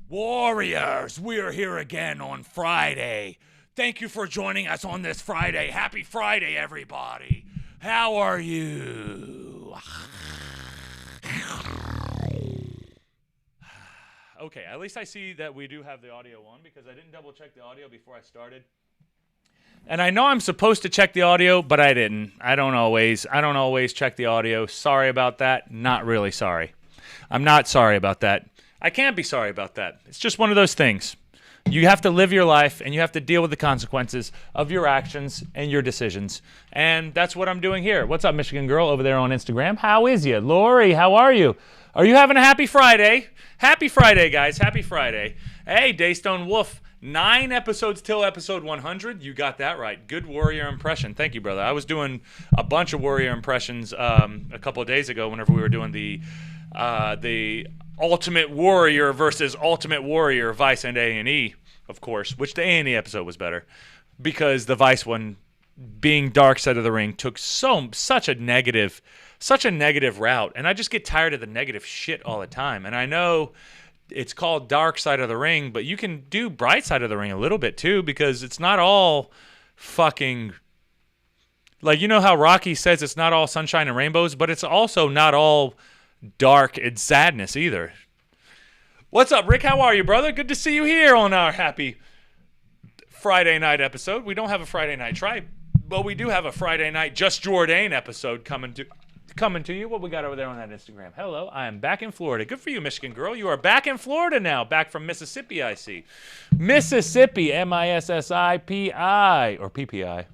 Warriors, we're here again on Friday. Thank you for joining us on this Friday. Happy Friday, everybody. How are you? Okay, at least I see that we do have the audio on because I didn't double check the audio before I started. And I know I'm supposed to check the audio, but I didn't. I don't always check the audio. Sorry about that. Not really sorry. I'm not sorry about that. I can't be sorry about that. It's just one of those things. You have to live your life, and you have to deal with the consequences of your actions and your decisions. And that's what I'm doing here. What's up, Michigan Girl, over there on Instagram? How is you? Lori, how are you? Are you having a happy Friday? Happy Friday, guys. Happy Friday. Hey, Daystone Wolf. 9 episodes till episode 100. You got that right. Good warrior impression. Thank you, brother. I was doing a bunch of warrior impressions a couple of days ago whenever we were doing the Ultimate Warrior versus Ultimate Warrior, Vice and A&E, of course, which the A&E episode was better because the Vice one, being Dark Side of the Ring, took such a negative route, and I just get tired of the negative shit all the time. And I know it's called Dark Side of the Ring, but you can do Bright Side of the Ring a little bit too, because it's not all fucking, like, you know how Rocky says it's not all sunshine and rainbows, but it's also not all dark and sadness either. What's up, Rick? How are you, brother? Good to see you here on our happy Friday night episode. We don't have a Friday night tribe, but we do have a Friday night Just Jordane episode coming to you. What we got over there on that Instagram? Hello, I am back in Florida. Good for you, Michigan Girl. You are back in Florida now. Back from Mississippi, I see. Mississippi, Missippi, or PPI.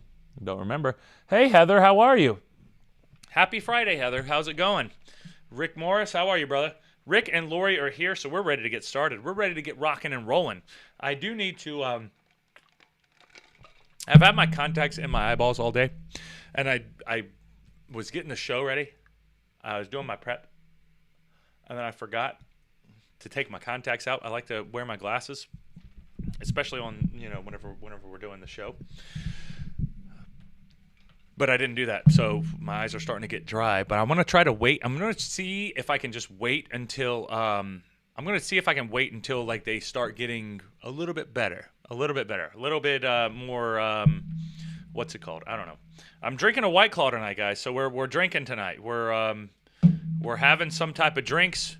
Don't remember. Hey, Heather, how are you? Happy Friday, Heather. How's it going? Rick Morris, how are you, brother? Rick and Lori are here, so we're ready to get started. We're ready to get rocking and rolling. I do need to, I've had my contacts in my eyeballs all day, and I was getting the show ready. I was doing my prep, and then I forgot to take my contacts out. I like to wear my glasses, especially on, whenever we're doing the show. But I didn't do that, so my eyes are starting to get dry. But I'm going to try to wait. I'm going to see if I can just wait until like they start getting a little bit better, a little bit more. What's it called? I don't know. I'm drinking a White Claw tonight, guys. So we're drinking tonight. We're having some type of drinks.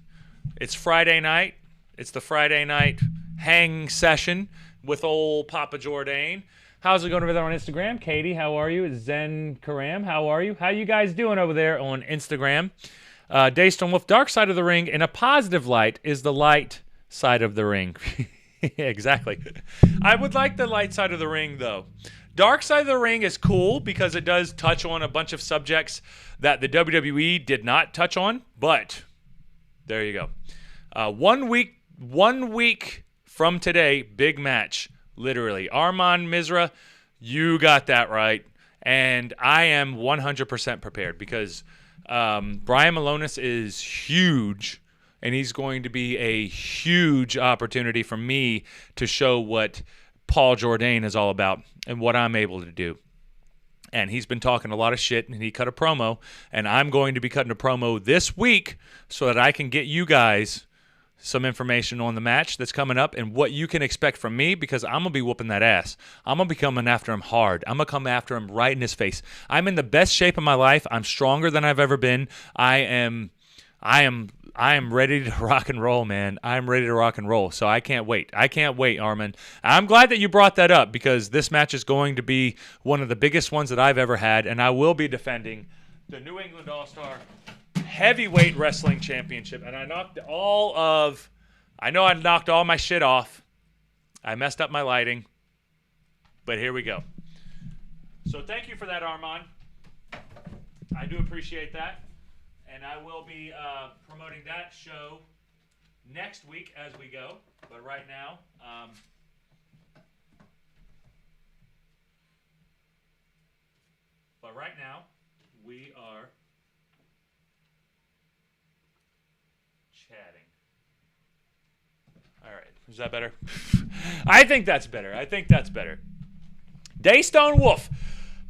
It's Friday night. It's the Friday night hang session with old Papa Jordane. How's it going over there on Instagram? Katie, how are you? Zen Karam, how are you? How you guys doing over there on Instagram? Daystone Wolf, Dark Side of the Ring in a positive light is the light side of the ring. Exactly. I would like the light side of the ring, though. Dark Side of the Ring is cool because it does touch on a bunch of subjects that the WWE did not touch on, but there you go. 1 week from today, big match. Literally. Arman Misra, you got that right. And I am 100% prepared because Brian Malonis is huge, and he's going to be a huge opportunity for me to show what Paul Jordane is all about and what I'm able to do. And he's been talking a lot of shit, and he cut a promo, and I'm going to be cutting a promo this week so that I can get you guys some information on the match that's coming up and what you can expect from me, because I'm going to be whooping that ass. I'm going to be coming after him hard. I'm going to come after him right in his face. I'm in the best shape of my life. I'm stronger than I've ever been. I am ready to rock and roll, man. I'm ready to rock and roll. So I can't wait. Armin. I'm glad that you brought that up because this match is going to be one of the biggest ones that I've ever had, and I will be defending the New England All-Star Heavyweight Wrestling Championship, and I knocked all my shit off. I messed up my lighting, but here we go. So thank you for that, Armand. I do appreciate that, and I will be promoting that show next week as we go. But right now, we are chatting. All right. Is that better? I think that's better. Daystone Wolf.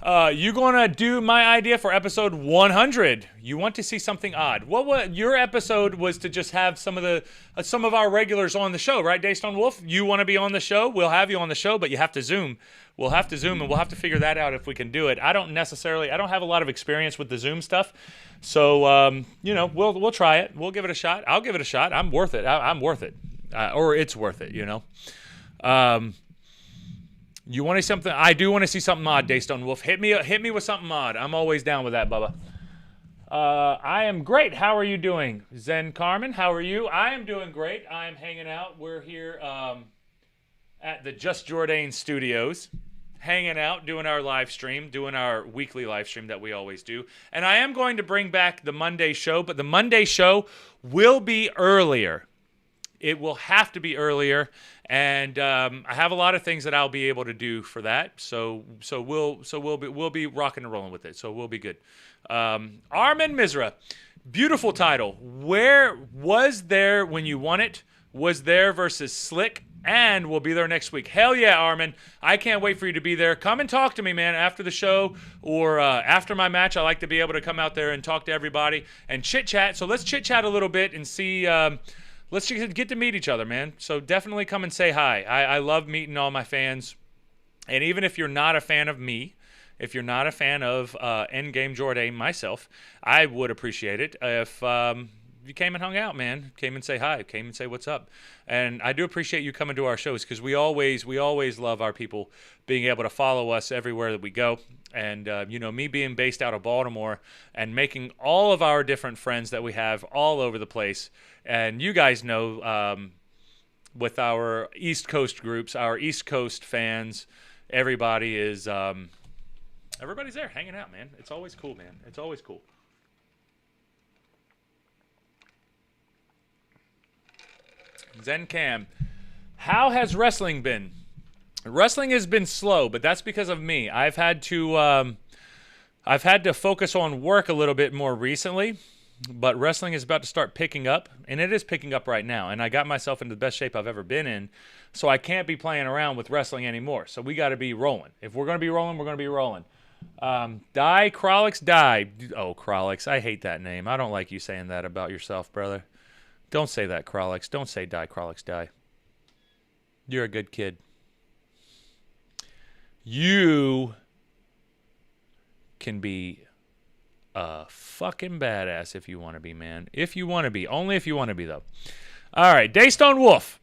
You gonna do my idea for episode 100? You want to see something odd? What your episode was to just have some of our regulars on the show, right? Daystone Wolf, you want to be on the show? We'll have you on the show, but you have to Zoom. We'll have to Zoom, and we'll have to figure that out if we can do it. I don't have a lot of experience with the Zoom stuff, so we'll try it. We'll give it a shot. I'll give it a shot. I'm worth it. I'm worth it, or it's worth it. You want to see something? I do want to see something odd, Daystone Wolf. Hit me with something odd. I'm always down with that, Bubba. I am great. How are you doing? Zen Carmen, how are you? I am doing great. I am hanging out. We're here at the Just Jordane Studios, hanging out, doing our live stream, doing our weekly live stream that we always do. And I am going to bring back the Monday show, but the Monday show will be earlier. It will have to be earlier, and I have a lot of things that I'll be able to do for that. So we'll be rocking and rolling with it. So we'll be good. Armin Misra, beautiful title. Where was there when you won it? Was there versus Slick, and we'll be there next week. Hell yeah, Armin! I can't wait for you to be there. Come and talk to me, man, after the show or after my match. I like to be able to come out there and talk to everybody and chit chat. So let's chit chat a little bit and see. Let's get to meet each other, man. So definitely come and say hi. I love meeting all my fans. And even if you're not a fan of me, if you're not a fan of Endgame Jordane, myself, I would appreciate it if you came and hung out, man. Came and say hi. Came and say what's up. And I do appreciate you coming to our shows because we always love our people being able to follow us everywhere that we go. And, me being based out of Baltimore and making all of our different friends that we have all over the place. And you guys know, with our East Coast groups, our East Coast fans, everybody is, everybody's there hanging out, man. It's always cool, man. It's always cool. Zen Cam, how has wrestling been? Wrestling has been slow, but that's because of me. I've had to focus on work a little bit more recently, but wrestling is about to start picking up, and it is picking up right now. And I got myself into the best shape I've ever been in, so I can't be playing around with wrestling anymore. So we got to be rolling. If we're going to be rolling, we're going to be rolling. Die Krolix, die. Oh, Krolix, I hate that name. I don't like you saying that about yourself, brother. Don't say that, Krolix. Don't say die, Krolix, die. You're a good kid. You can be a fucking badass if you want to be, man. If you want to be. Only if you want to be, though. All right, Daystone Wolf.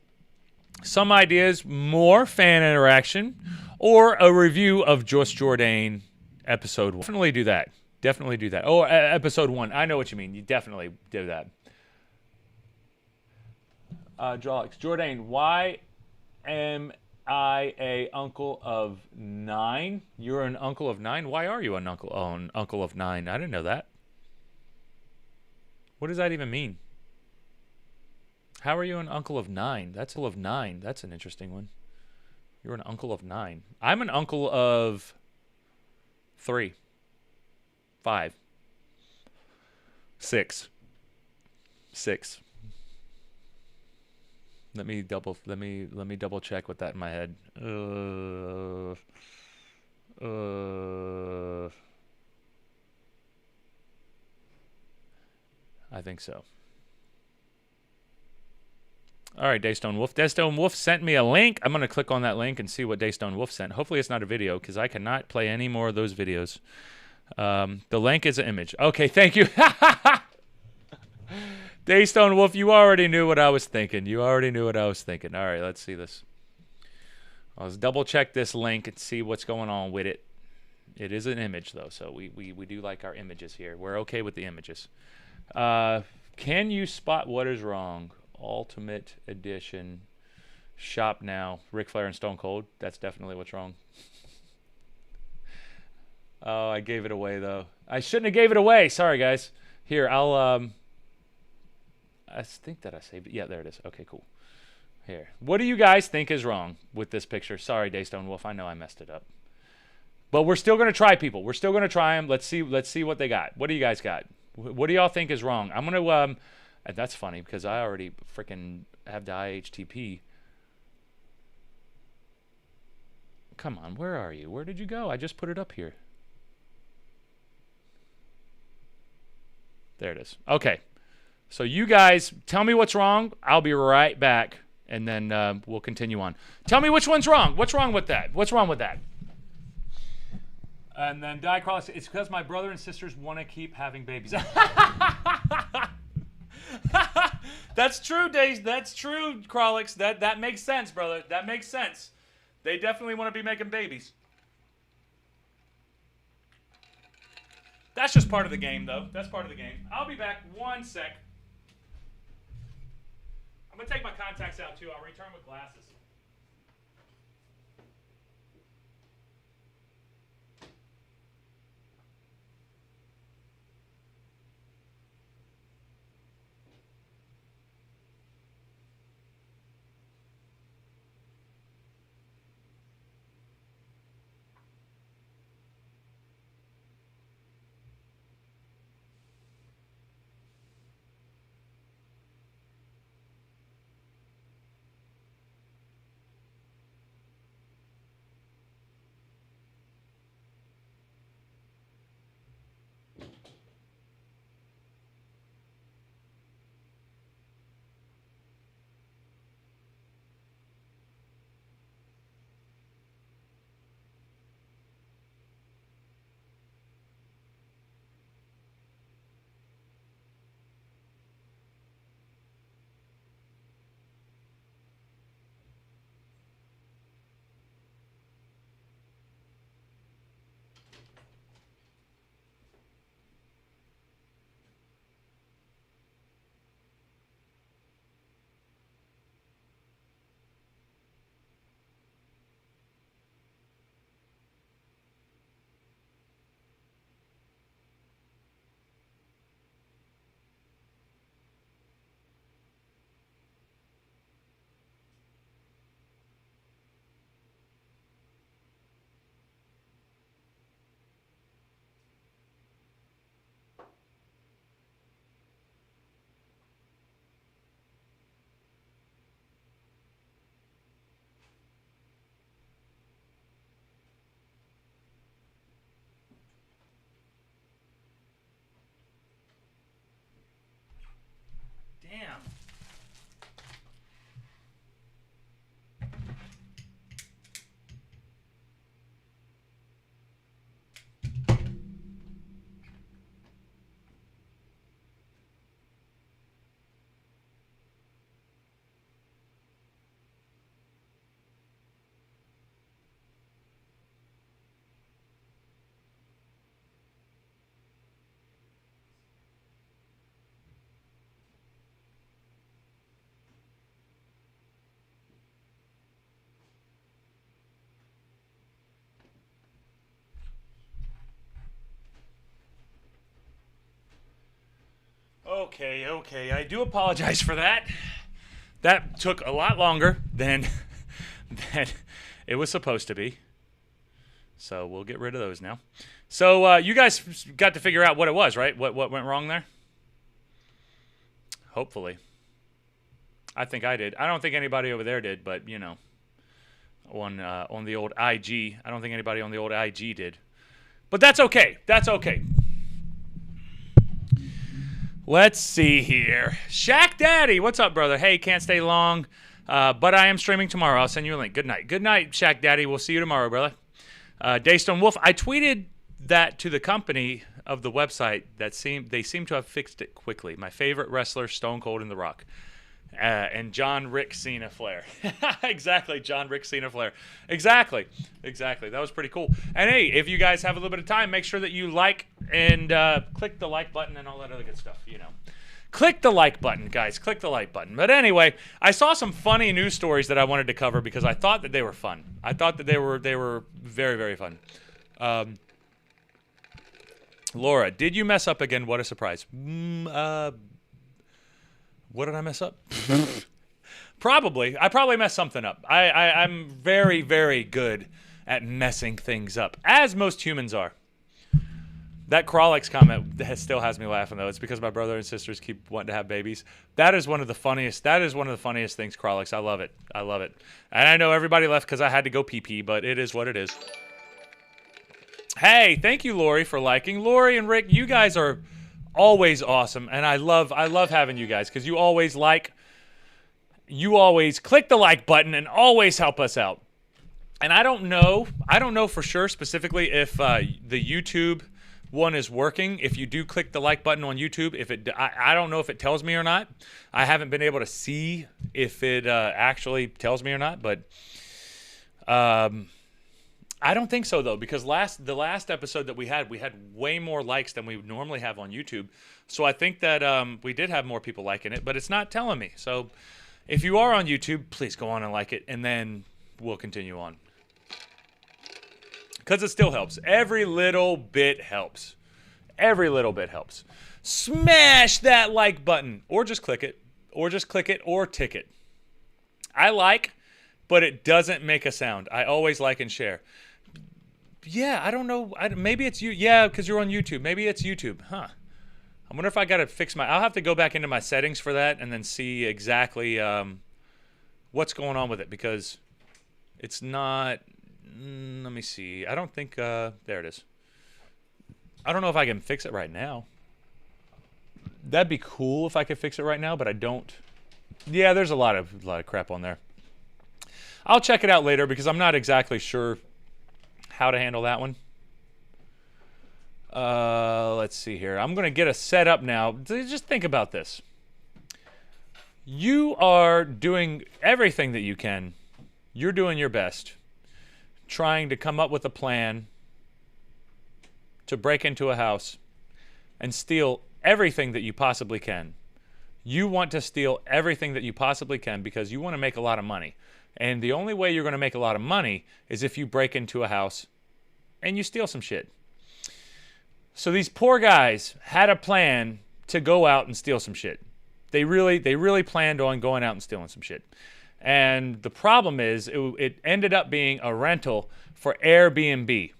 Some ideas, more fan interaction, or a review of Just Jordane episode 1. Definitely do that. Definitely do that. Oh, episode 1. I know what you mean. You definitely do that. Jordane, why am I a uncle of 9? You're an uncle of 9? Why are you an uncle of 9? I didn't know that. What does that even mean? How are you an uncle of 9? That's uncle of 9. That's an interesting one. You're an uncle of 9. I'm an uncle of 3, 5, 6. Let me double check with that in my head. I think so. All right, Daystone Wolf. Daystone Wolf sent me a link. I'm going to click on that link and see what Daystone Wolf sent. Hopefully it's not a video because I cannot play any more of those videos. The link is an image. Okay, thank you. Daystone Wolf, you already knew what I was thinking. All right, let's see this. Let's double check this link and see what's going on with it. It is an image, though, so we do like our images here. We're okay with the images. Can you spot what is wrong? Ultimate Edition. Shop now. Ric Flair and Stone Cold. That's definitely what's wrong. Oh, I gave it away, though. I shouldn't have gave it away. Sorry, guys. Here, I'll... I think that I saved it. Yeah, there it is. Okay, cool. Here. What do you guys think is wrong with this picture? Sorry, Daystone Wolf. I know I messed it up. But we're still going to try people. We're still going to try them. Let's see what they got. What do you guys got? What do y'all think is wrong? I'm going to... that's funny because I already freaking have the IHTP. Come on, where are you? Where did you go? I just put it up here. There it is. Okay. So you guys tell me what's wrong. I'll be right back, and then we'll continue on. Tell me which one's wrong. What's wrong with that? What's wrong with that? And then Die Crawlix, it's because my brother and sisters want to keep having babies. That's true, Dave. That's true, Crawlix. That makes sense, brother. That makes sense. They definitely want to be making babies. That's just part of the game, though. That's part of the game. I'll be back 1 sec. I'm going to take my contacts out, too. I'll return with glasses. Damn. Okay. I do apologize for that. That took a lot longer than it was supposed to be. So we'll get rid of those now. So you guys got to figure out what it was, right? What went wrong there? Hopefully. I think I did. I don't think anybody over there did, but you know, on the old IG, I don't think anybody on the old IG did. But that's okay. That's okay. Let's see here. Shaq Daddy, what's up, brother? Hey, can't stay long, but I am streaming tomorrow. I'll send you a link. Good night. Good night, Shaq Daddy. We'll see you tomorrow, brother. Daystone Wolf, I tweeted that to the company of the website that they seem to have fixed it quickly. My favorite wrestler, Stone Cold and The Rock. And John Rick Cena Flair. Exactly, John Rick Cena Flair. Exactly. That was pretty cool. And hey, if you guys have a little bit of time, make sure that you like and click the like button and all that other good stuff, you know. Click the like button, guys. Click the like button. But anyway, I saw some funny news stories that I wanted to cover because I thought that they were fun. I thought that they were very, very fun. Laura, did you mess up again? What a surprise. What did I mess up? Probably. I probably messed something up. I'm very, very good at messing things up, as most humans are. That Crawlix comment still has me laughing, though. It's because my brother and sisters keep wanting to have babies. That is one of the funniest things, Crawlix. I love it. And I know everybody left because I had to go pee-pee, but it is what it is. Hey, thank you, Lori, for liking. Lori and Rick, you guys are always awesome, and I love having you guys because you always click the like button and always help us out. And I don't know for sure specifically if the YouTube one is working. If you do click the like button on YouTube, I don't know if it tells me or not. I haven't been able to see if it actually tells me or not, but I don't think so though, because the last episode that we had way more likes than we normally have on YouTube. So I think that we did have more people liking it, but it's not telling me. So if you are on YouTube, please go on and like it, and then we'll continue on. Because it still helps. Every little bit helps. Every little bit helps. Smash that like button, or just click it, or tick it. I like, but it doesn't make a sound. I always like and share. Yeah, I don't know. Maybe it's you. Yeah, because you're on YouTube. Maybe it's YouTube. Huh. I wonder if I got to fix I'll have to go back into my settings for that and then see exactly what's going on with it, because it's not... let me see. I don't think... there it is. I don't know if I can fix it right now. That'd be cool if I could fix it right now, but I don't. Yeah, there's a lot of crap on there. I'll check it out later because I'm not exactly sure how to handle that one. Let's see here. I'm going to get a set up now. Just think about this. You are doing everything that you can. You're doing your best, trying to come up with a plan to break into a house and steal everything that you possibly can. You want to steal everything that you possibly can because you want to make a lot of money. And the only way you're going to make a lot of money is if you break into a house and you steal some shit. So these poor guys had a plan to go out and steal some shit. They really planned on going out and stealing some shit. And the problem is it ended up being a rental for Airbnb.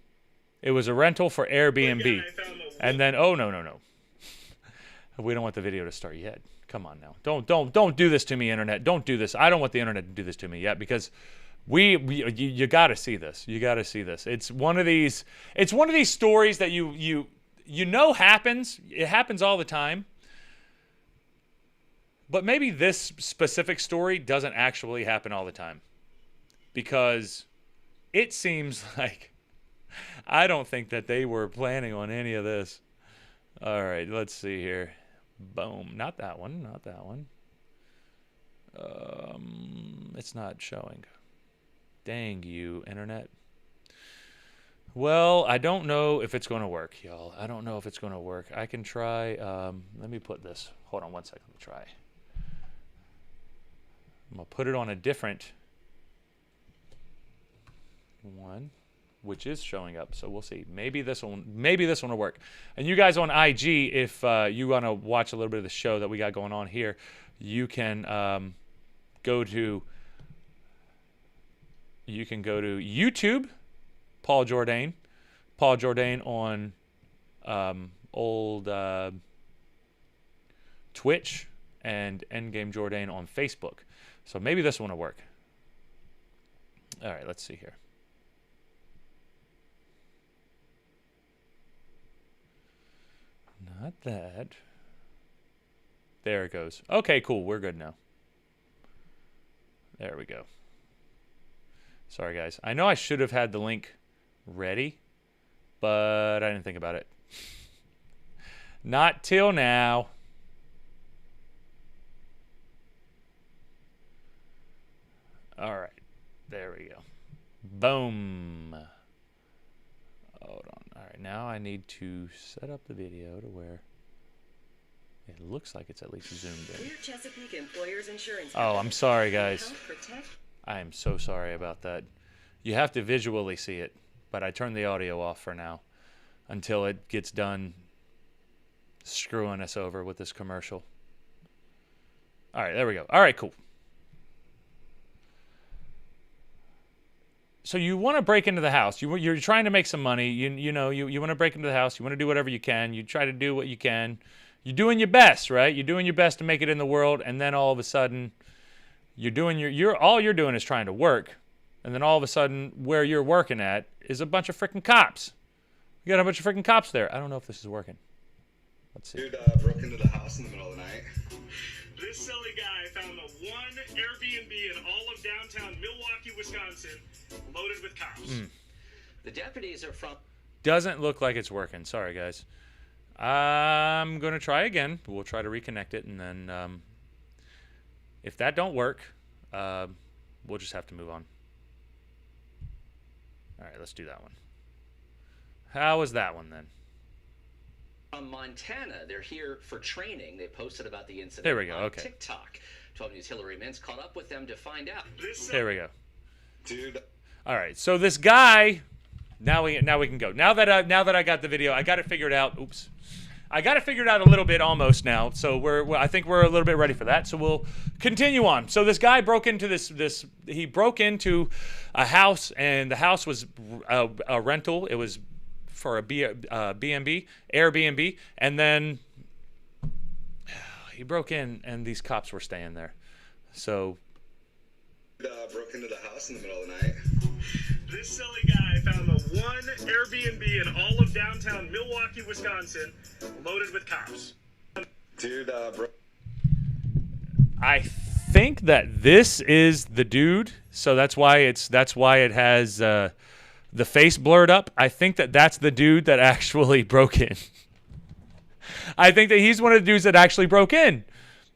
It was a rental for Airbnb. And then, oh, no. We don't want the video to start yet. Come on now. Don't do this to me, internet. Don't do this. I don't want the internet to do this to me yet, because you got to see this. You got to see this. It's one of these stories that you know happens. It happens all the time. But maybe this specific story doesn't actually happen all the time, because it seems like I don't think that they were planning on any of this. All right, let's see here. Boom. Not that one. Not that one. It's not showing. Dang you, internet. Well, I don't know if it's going to work, y'all. I don't know if it's going to work. I can try. Let me put this. Hold on one second. Let me try. I'm going to put it on a different one, which is showing up. So we'll see. Maybe this one will work. And you guys on IG, if you want to watch a little bit of the show that we got going on here, you can go to YouTube, Paul Jordane on old Twitch, and Endgame Jordane on Facebook. So maybe this one will work. All right, let's see here. Not that. There it goes. Okay, cool. We're good now. There we go. Sorry, guys. I know I should have had the link ready, but I didn't think about it. Not till now. All right. There we go. Boom. Hold on. All right. Now I need to set up the video to where it looks like it's at least zoomed in. Dear Chesapeake Employers Insurance Oh, I'm sorry, guys. Help protect. I am so sorry about that. You have to visually see it, but I turned the audio off for now until it gets done screwing us over with this commercial. All right, there we go. All right, cool. So you want to break into the house. You're trying to make some money. You want to break into the house. You want to do whatever you can. You try to do what you can. You're doing your best, right? You're doing your best to make it in the world, and then all of a sudden, all you're doing is trying to work, and then all of a sudden, where you're working at is a bunch of freaking cops. You got a bunch of freaking cops there. I don't know if this is working. Let's see. Dude broke into the house in the middle of the night. This silly guy found the one Airbnb in all of downtown Milwaukee, Wisconsin, loaded with cops. The deputies are from... Doesn't look like it's working. Sorry, guys. I'm going to try again. We'll try to reconnect it, and then if that don't work, we'll just have to move on. All right, let's do that one. How was that one then? From Montana. They're here for training. They posted about the incident There we go, on okay. TikTok. 12 News' Hillary Mintz caught up with them to find out. There we go. Dude. All right, so this guy, now we can go. Now that I got the video, I got it figured out. Oops, I got it figured out a little bit almost now. So I think we're a little bit ready for that. So we'll continue on. So this guy broke into he broke into a house, and the house was a rental. It was for a B&B, Airbnb, and then he broke in, and these cops were staying there. So broke into the house in the middle of the night. This silly guy found the one Airbnb in all of downtown Milwaukee, Wisconsin, loaded with cops. Dude broke. I think that this is the dude, so that's why it has the face blurred up. I think that that's the dude that actually broke in. I think that he's one of the dudes that actually broke in,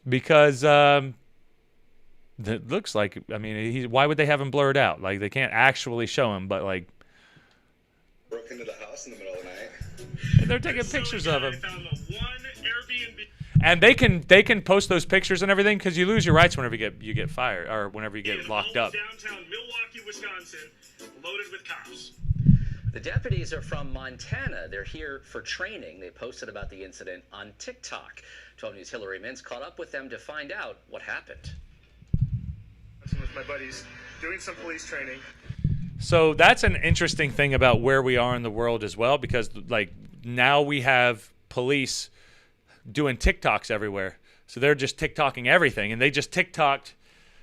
because it looks like, I mean, why would they have him blurred out? Like, they can't actually show him, but like, Broke into the house in the middle of the night. and they're taking pictures of him. Found the one Airbnb. And they can post those pictures and everything, because you lose your rights whenever you get fired, or whenever you get locked up. Downtown Milwaukee, Wisconsin, loaded with cops. The deputies are from Montana. They're here for training. They posted about the incident on TikTok. 12 News' Hillary Mintz caught up with them to find out what happened. With my buddies, doing some police training. So that's an interesting thing about where we are in the world as well, because like now we have police doing TikToks everywhere. So they're just TikToking everything, and they just TikToked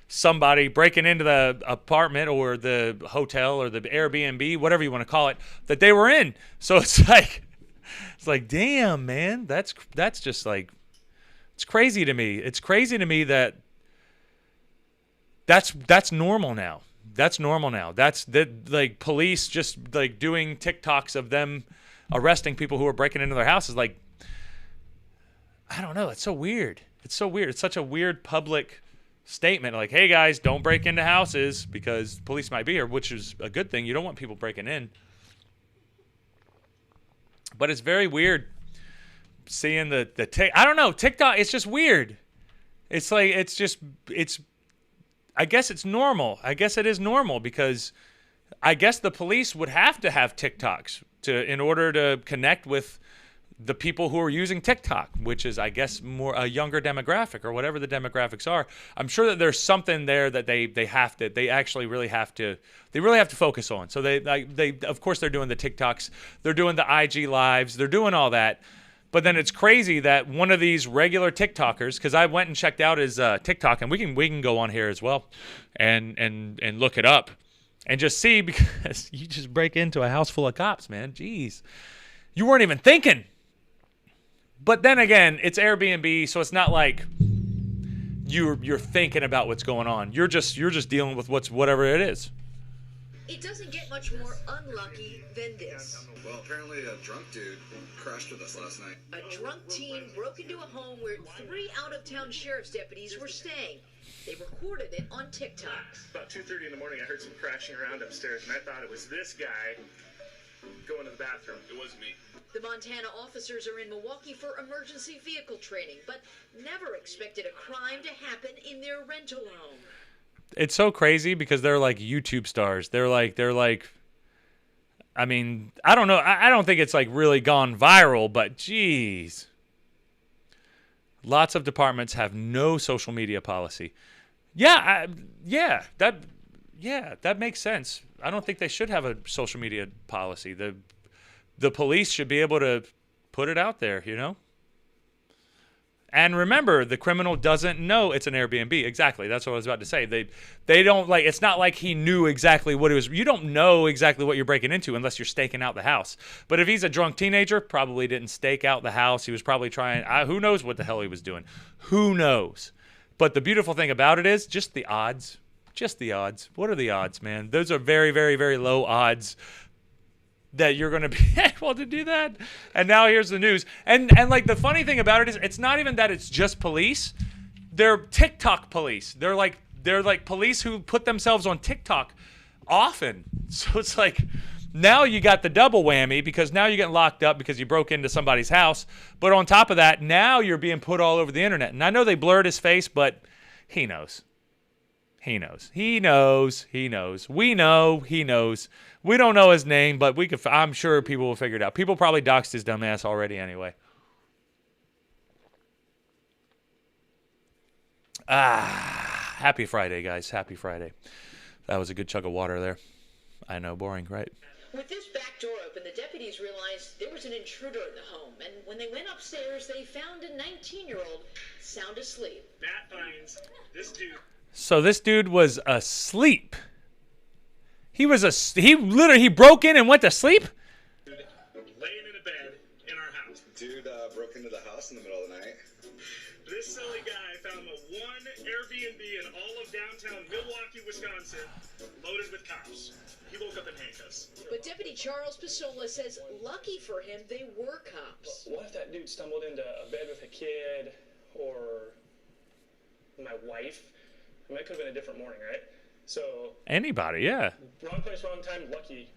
somebody breaking into the apartment or the hotel or the Airbnb, whatever you want to call it, that they were in. So it's like, damn, man, that's just like, it's crazy to me. It's crazy to me that that's normal now. That's normal now. That's like police just like doing TikToks of them arresting people who are breaking into their houses. Like, I don't know. It's so weird. It's so weird. It's such a weird public statement. Like, hey guys, don't break into houses because police might be here, which is a good thing. You don't want people breaking in. But it's very weird seeing the I don't know, TikTok. It's just weird. It's like it's. I guess it's normal. I guess it is normal, because I guess the police would have to have TikToks in order to connect with the people who are using TikTok, which is, I guess, more a younger demographic or whatever the demographics are. I'm sure that there's something there that they really have to focus on. So they of course they're doing the TikToks, they're doing the IG lives, they're doing all that. But then it's crazy that one of these regular TikTokers, because I went and checked out his TikTok, and we can go on here as well and look it up and just see, because you just break into a house full of cops, man. Jeez. You weren't even thinking. But then again, it's Airbnb, so it's not like you're thinking about what's going on. You're just dealing with whatever it is. It doesn't get much more unlucky than this. Well, apparently a drunk dude crashed with us last night. A drunk teen broke into a home where 3 out-of-town sheriff's deputies were staying. They recorded it on TikTok. About 2:30 in the morning, I heard some crashing around upstairs, and I thought it was this guy going to the bathroom. It wasn't me. The Montana officers are in Milwaukee for emergency vehicle training, but never expected a crime to happen in their rental home. It's so crazy because they're like YouTube stars. They're like, I mean, I don't know. I don't think it's like really gone viral, but geez. Lots of departments have no social media policy. That makes sense. I don't think they should have a social media policy. The police should be able to put it out there, you know? And remember, the criminal doesn't know it's an Airbnb. Exactly. That's what I was about to say. They don't like. It's not like he knew exactly what it was. You don't know exactly what you're breaking into unless you're staking out the house. But if he's a drunk teenager, probably didn't stake out the house. He was probably trying. Who knows what the hell he was doing? Who knows? But the beautiful thing about it is just the odds. Just the odds. What are the odds, man? Those are very, very, very low odds that you're going to be able to do that. And now here's the news. And like the funny thing about it is it's not even that it's just police. They're TikTok police. They're like police who put themselves on TikTok often. So it's like now you got the double whammy because now you're getting locked up because you broke into somebody's house. But on top of that, now you're being put all over the internet. And I know they blurred his face, but he knows. He knows. He knows. He knows. We know. He knows. We don't know his name, but we could. I'm sure people will figure it out. People probably doxed his dumb ass already anyway. Happy Friday, guys. Happy Friday. That was a good chug of water there. I know, boring, right? With this back door open, the deputies realized there was an intruder in the home. And when they went upstairs, they found a 19-year-old sound asleep. Matt finds this dude. So this dude was asleep. He broke in and went to sleep? Laying in a bed in our house. Dude broke into the house in the middle of the night. This silly guy found the one Airbnb in all of downtown Milwaukee, Wisconsin, loaded with cops. He woke up in handcuffs. But Deputy Charles Pasola says lucky for him, they were cops. What if that dude stumbled into a bed with a kid or my wife? I mean, that could have been a different morning, right? So Anybody, yeah. wrong place, wrong time, lucky.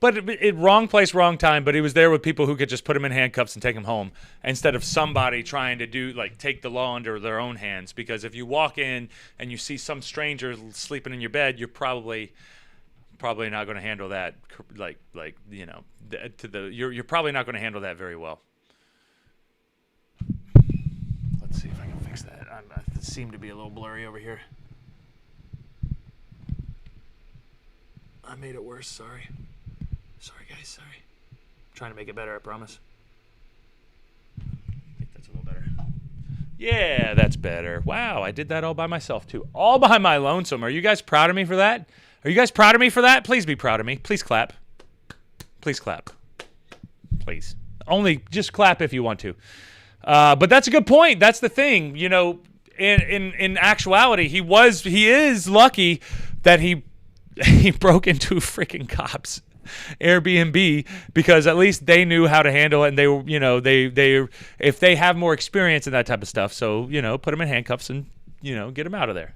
But wrong place, wrong time. But he was there with people who could just put him in handcuffs and take him home instead of somebody trying to take the law into their own hands. Because if you walk in and you see some stranger sleeping in your bed, you're probably not going to handle that. You're probably not going to handle that very well. Let's see if I can fix that. It seemed to be a little blurry over here. I made it worse. Sorry. Sorry, guys. Sorry. I'm trying to make it better, I promise. I think that's a little better. Yeah, that's better. Wow, I did that all by myself, too. All by my lonesome. Are you guys proud of me for that? Are you guys proud of me for that? Please be proud of me. Please clap. Please clap. Please. Only just clap if you want to. But that's a good point. That's the thing. You know, in actuality, he is lucky that he broke into freaking cops Airbnb because at least they knew how to handle it, and they were, they if they have more experience in that type of stuff, so put them in handcuffs and get them out of there.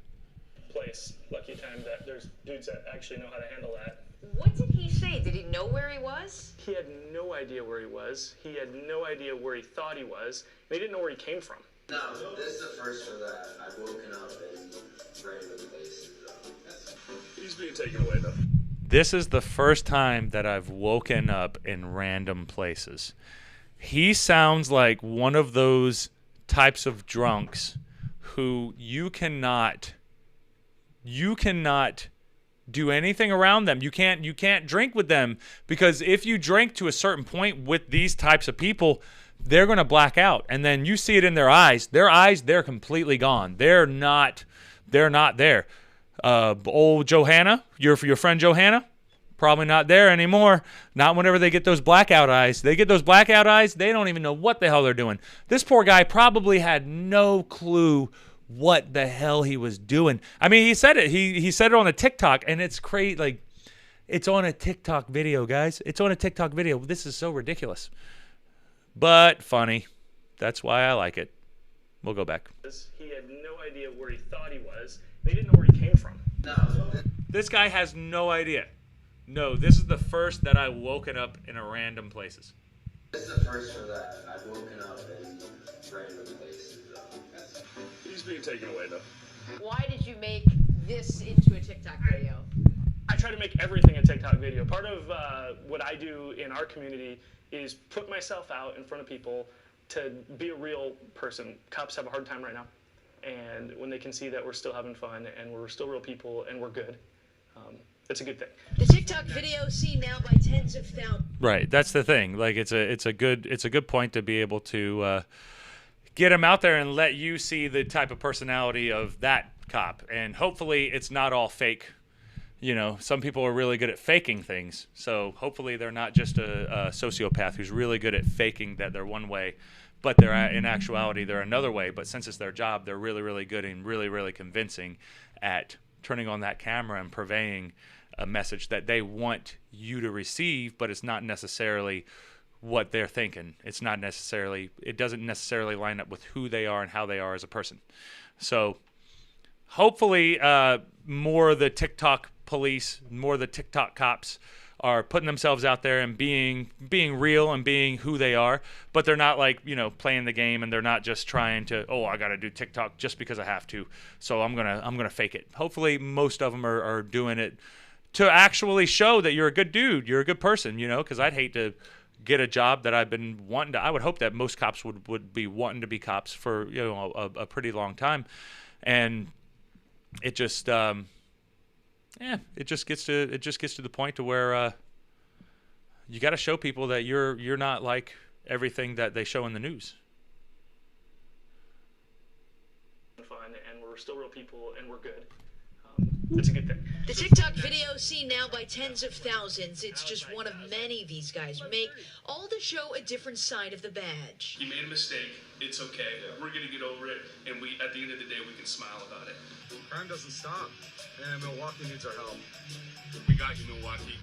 Place, lucky time that there's dudes that actually know how to handle that. What did he say? Did he know where he was? He had no idea where he was. He had no idea where he thought he was. And he didn't know where he came from. No, this is the first for that. I've woken up in random places. He's being taken away, though. This is the first time that I've woken up in random places. He sounds like one of those types of drunks who you cannot do anything around them. You can't drink with them, because if you drink to a certain point with these types of people, they're going to black out, and then you see it in their eyes. They're completely gone. They're not there. Old Johanna, your friend Johanna, probably not there anymore. Not whenever they get those blackout eyes. They get those blackout eyes, they don't even know what the hell they're doing. This poor guy probably had no clue what the hell he was doing. I mean, he said it. He said it on a TikTok, and it's crazy. Like, it's on a TikTok video, guys. It's on a TikTok video. This is so ridiculous, but funny. That's why I like it. We'll go back. He had no idea where he thought he was. They didn't know where he came from. No. This guy has no idea. No, this is the first that I've woken up in a random places. This is the first for that. I've woken up in random places. He's being taken away, though. Why did you make this into a TikTok video? I try to make everything a TikTok video. Part of what I do in our community is put myself out in front of people to be a real person. Cops have a hard time right now. And when they can see that we're still having fun and we're still real people and we're good, it's a good thing. The TikTok video seen now by tens of thousands. Right, that's the thing. Like, it's a good point to be able to get him out there and let you see the type of personality of that cop. And hopefully it's not all fake. You know, some people are really good at faking things. So hopefully they're not just a sociopath who's really good at faking that they're one way, but they're in actuality they're another way. But since it's their job, they're really, really good and really, really convincing at turning on that camera and purveying a message that they want you to receive, but it's not necessarily what they're thinking. It doesn't necessarily line up with who they are and how they are as a person. So hopefully more of the TikTok police, more of the TikTok cops are putting themselves out there and being real and being who they are, but they're not like, you know, playing the game, and they're not just trying to, oh, I got to do TikTok just because I have to, so I'm gonna fake it. Hopefully most of them are doing it to actually show that you're a good dude, you're a good person, you know, because I'd hate to get a job that I've been wanting to. I would hope that most cops would be wanting to be cops for, you know, a pretty long time, and it just it just gets to the point to where you got to show people that you're not like everything that they show in the news. Fun, and we're still real people, and we're good. That's a good thing. The TikTok video seen now by tens of thousands. It's just one of many these guys make, all to show a different side of the badge. He made a mistake. It's okay. We're going to get over it. And at the end of the day, we can smile about it. Crime doesn't stop, and Milwaukee needs our help. We got you, Milwaukee.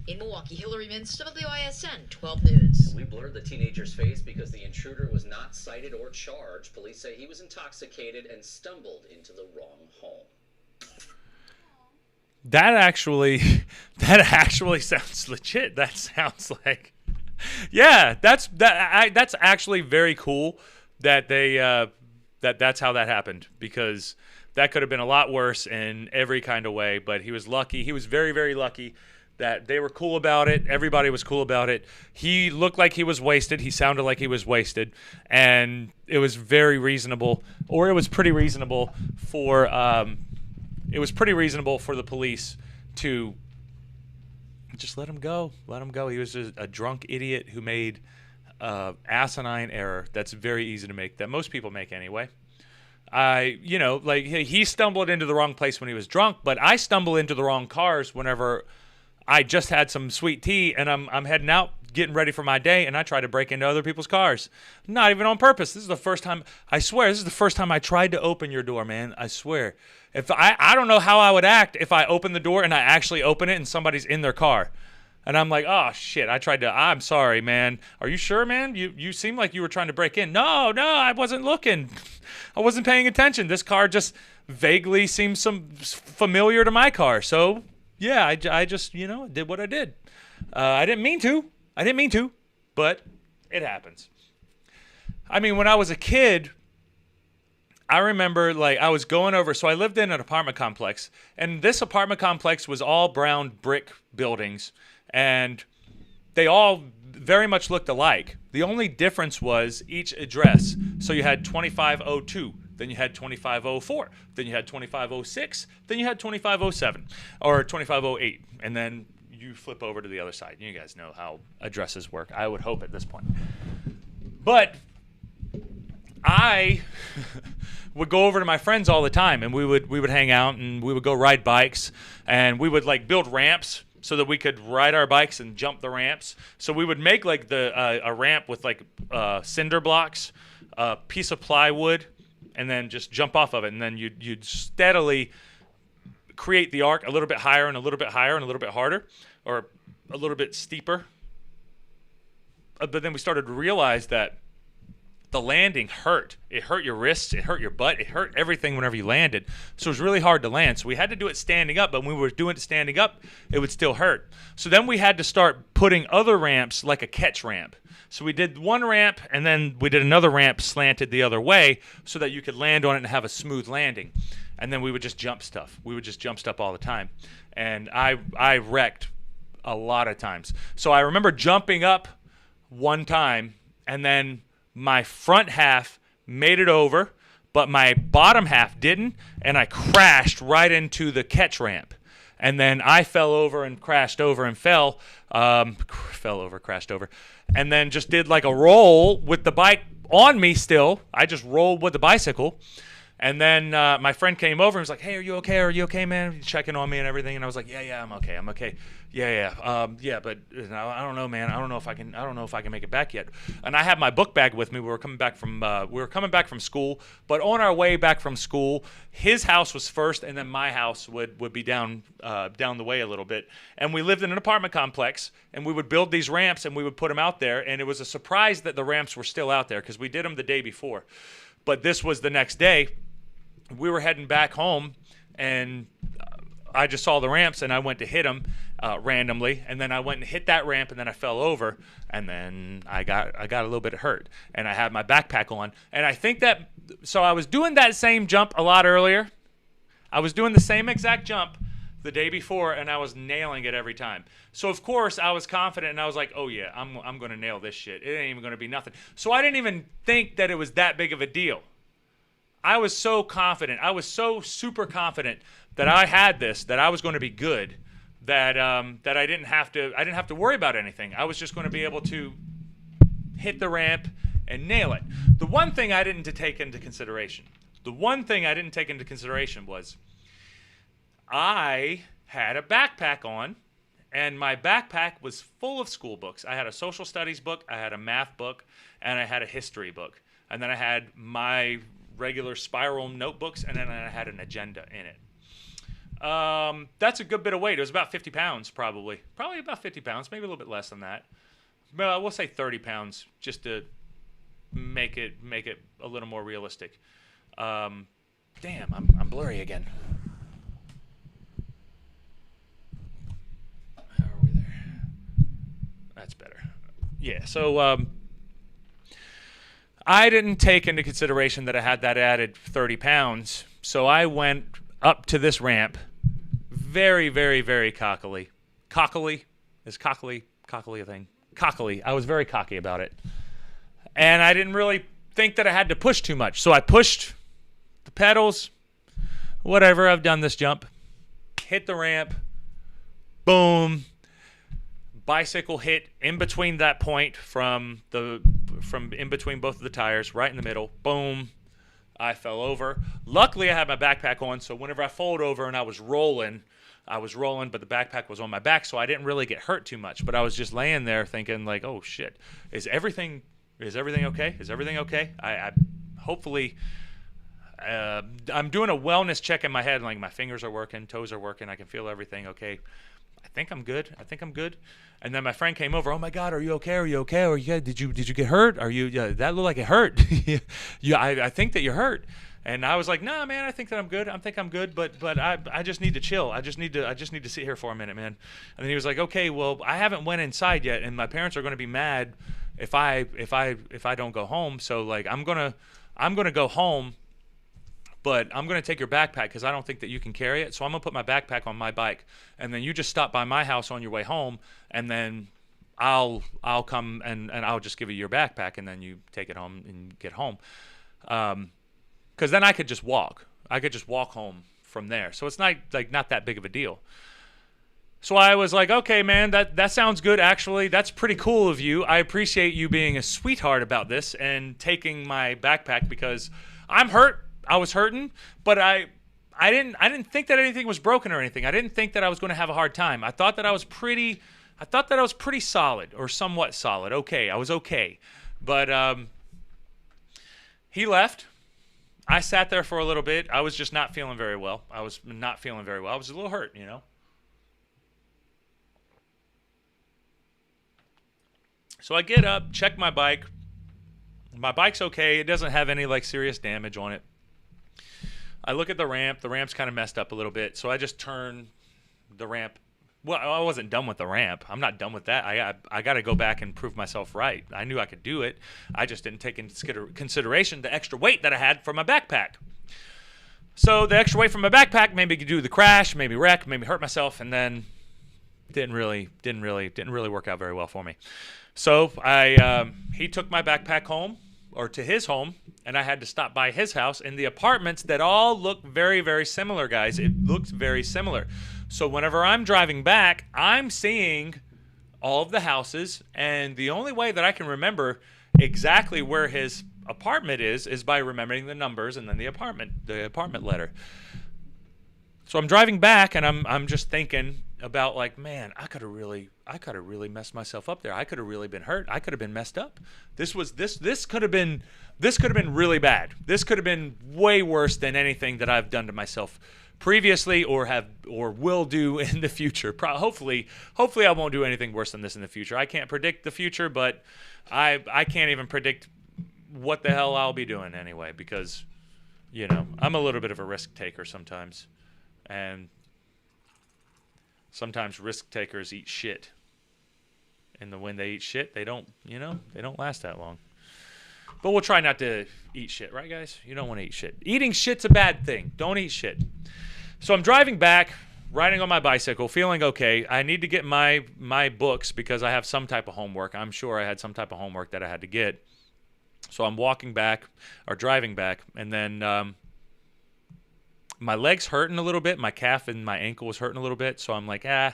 In Milwaukee, Hillary Mintz, WISN 12 News. We blurred the teenager's face because the intruder was not cited or charged. Police say he was intoxicated and stumbled into the wrong home. That actually sounds legit. That sounds like, yeah, that's actually very cool that they that's how that happened, because that could have been a lot worse in every kind of way. But he was lucky. He was very, very lucky that they were cool about it. Everybody was cool about it. He looked like he was wasted. He sounded like he was wasted, and it was very reasonable, or it was pretty reasonable for the police to just let him go. Let him go. He was just a drunk idiot who made asinine error that's very easy to make, that most people make anyway. He stumbled into the wrong place when he was drunk, but I stumble into the wrong cars whenever I just had some sweet tea and I'm heading out, getting ready for my day, and I try to break into other people's cars. Not even on purpose. This is the first time, I swear, this is the first time I tried to open your door, man. I swear. If I don't know how I would act if I open the door and I actually open it and somebody's in their car. And I'm like, oh, shit, I'm sorry, man. Are you sure, man? You seem like you were trying to break in. No, I wasn't looking. I wasn't paying attention. This car just vaguely seems familiar to my car. So, yeah, I just, did what I did. I didn't mean to, but it happens. I mean, when I was a kid, I remember, I was going over, so I lived in an apartment complex, and this apartment complex was all brown brick buildings, and they all very much looked alike. The only difference was each address. So you had 2502, then you had 2504, then you had 2506, then you had 2507, or 2508, and then you flip over to the other side. You guys know how addresses work, I would hope, at this point. But I would go over to my friends all the time, and we would hang out, and we would go ride bikes, and we would build ramps so that we could ride our bikes and jump the ramps. So we would make a ramp with cinder blocks, a piece of plywood, and then just jump off of it, and then you'd steadily create the arc a little bit higher and a little bit higher and a little bit harder, or a little bit steeper. But then we started to realize that the landing hurt. It hurt your wrists, it hurt your butt, it hurt everything whenever you landed. So it was really hard to land. So we had to do it standing up, but when we were doing it standing up, it would still hurt. So then we had to start putting other ramps, like a catch ramp. So we did one ramp, and then we did another ramp slanted the other way so that you could land on it and have a smooth landing. And then we would just jump stuff. We would just jump stuff all the time. And I wrecked a lot of times. So I remember jumping up one time, and then my front half made it over, but my bottom half didn't, and I crashed right into the catch ramp. And then I fell over and crashed over and crashed over, and then just did a roll with the bike on me still. I just rolled with the bicycle. And then my friend came over and was like, "Hey, are you okay? Are you okay, man?" He's checking on me and everything. And I was like, "Yeah, I'm okay. Yeah, but I don't know, man. I don't know if I can make it back yet." And I had my book bag with me. We were coming back from school. But on our way back from school, his house was first, and then my house would be down the way a little bit. And we lived in an apartment complex, and we would build these ramps, and we would put them out there. And it was a surprise that the ramps were still out there because we did them the day before. But this was the next day. We were heading back home, and I just saw the ramps, and I went to hit them randomly, and then I went and hit that ramp, and then I fell over, and then I got a little bit hurt, and I had my backpack on, and I think that so I was doing that same jump a lot earlier. I was doing the same exact jump the day before, and I was nailing it every time. So of course I was confident, and I was like, "Oh yeah, I'm going to nail this shit. It ain't even going to be nothing." So I didn't even think that it was that big of a deal. I was so confident. I was so super confident that I had this, that I was going to be good, that I didn't have to worry about anything. I was just going to be able to hit the ramp and nail it. The one thing I didn't take into consideration was I had a backpack on, and my backpack was full of school books. I had a social studies book, I had a math book, and I had a history book. And then I had my regular spiral notebooks, and then I had an agenda in it. That's a good bit of weight. It was about 50 pounds, probably about 50 pounds, maybe a little bit less than that. Well, we'll say 30 pounds just to make it a little more realistic. Damn, I'm blurry again. How are we there? That's better. Yeah, so I didn't take into consideration that I had that added 30 pounds, so I went up to this ramp very, very, very cockily. Cockily? Is cockily a thing? Cockily. I was very cocky about it. And I didn't really think that I had to push too much, so I pushed the pedals. Whatever, I've done this jump. Hit the ramp. Boom. Bicycle hit in between that point from in between both of the tires, right in the middle. Boom. I fell over. Luckily, I had my backpack on, so whenever I folded over and I was rolling, but the backpack was on my back, so I didn't really get hurt too much. But I was just laying there thinking, like, "Oh shit, is everything okay? Is everything okay?" I hopefully. I'm doing a wellness check in my head, like my fingers are working, toes are working, I can feel everything okay. I think I'm good. And then my friend came over. "Oh my God, are you okay? Are you okay? Did you get hurt? Are you? That looked like it hurt. Yeah, I think that you're hurt." And I was like, "Nah, man, I think that I'm good. But I just need to chill. I just need to sit here for a minute, man." And then he was like, "Okay, well, I haven't went inside yet, and my parents are going to be mad if I don't go home. So like, I'm gonna go home." But I'm going to take your backpack because I don't think that you can carry it. So I'm going to put my backpack on my bike. And then you just stop by my house on your way home. And then I'll come and I'll just give you your backpack. And then you take it home and get home. Because then I could just walk. I could just walk home from there. So it's not that big of a deal. So I was like, "Okay, man, that sounds good, actually. That's pretty cool of you. I appreciate you being a sweetheart about this and taking my backpack because I'm hurt. I was hurting, but I didn't think that anything was broken or anything. I didn't think that I was going to have a hard time. I thought that I was pretty solid or somewhat solid. Okay, I was okay. But he left. I sat there for a little bit. I was just not feeling very well. I was a little hurt, you know. So I get up, check my bike. My bike's okay. It doesn't have any like serious damage on it. I look at the ramp. The ramp's kind of messed up a little bit, so I just turn the ramp. Well, I wasn't done with the ramp. I'm not done with that. I got to go back and prove myself right. I knew I could do it. I just didn't take into consideration the extra weight that I had from my backpack. So the extra weight from my backpack maybe could do the crash, maybe wreck, maybe hurt myself, and then didn't really work out very well for me. So he took my backpack home, or to his home, and I had to stop by his house in the apartments that all look very, very similar, guys. It looks very similar. So whenever I'm driving back, I'm seeing all of the houses, and the only way that I can remember exactly where his apartment is by remembering the numbers and then the apartment letter. So I'm driving back and I'm just thinking about like, man, I could have really messed myself up there. I could have really been hurt. I could have been messed up. This could have been really bad. This could have been way worse than anything that I've done to myself previously or will do in the future. Hopefully I won't do anything worse than this in the future. I can't predict the future, but I can't even predict what the hell I'll be doing anyway, because I'm a little bit of a risk taker sometimes. And sometimes risk takers eat shit. And when they eat shit, they don't last that long. But we'll try not to eat shit, right, guys? You don't want to eat shit. Eating shit's a bad thing. Don't eat shit. So I'm driving back, riding on my bicycle, feeling okay. I need to get my books because I have some type of homework. I'm sure I had some type of homework that I had to get. So I'm walking back or driving back, and then my leg's hurting a little bit. My calf and my ankle was hurting a little bit. So I'm like, I'm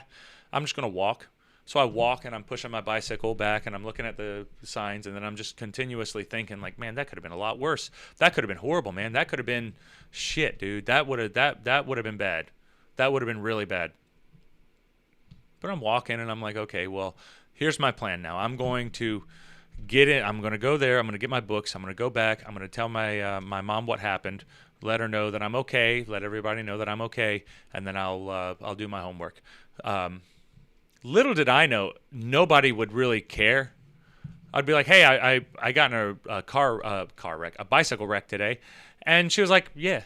just going to walk. So I walk and I'm pushing my bicycle back and I'm looking at the signs, and then I'm just continuously thinking like, man, that could have been a lot worse. That could have been horrible, man. That could have been shit, dude. That would have been bad. That would have been really bad. But I'm walking and I'm like, okay, well, here's my plan now. I'm going to get in. I'm going to go there. I'm going to get my books. I'm going to go back. I'm going to tell my mom what happened. Let her know that I'm okay. Let everybody know that I'm okay, and then I'll do my homework. Little did I know, nobody would really care. I'd be like, hey, I got in a car wreck, a bicycle wreck today, and she was like, yeah.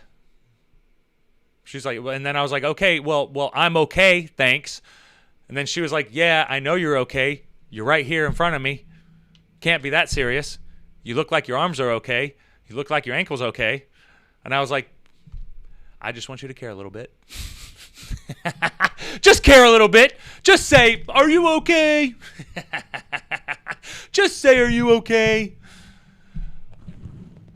She's like, and then I was like, okay, well, I'm okay, thanks. And then she was like, yeah, I know you're okay. You're right here in front of me. Can't be that serious. You look like your arms are okay. You look like your ankle's okay. And I was like, I just want you to care a little bit. Just care a little bit. Just say, are you okay? Just say, are you okay?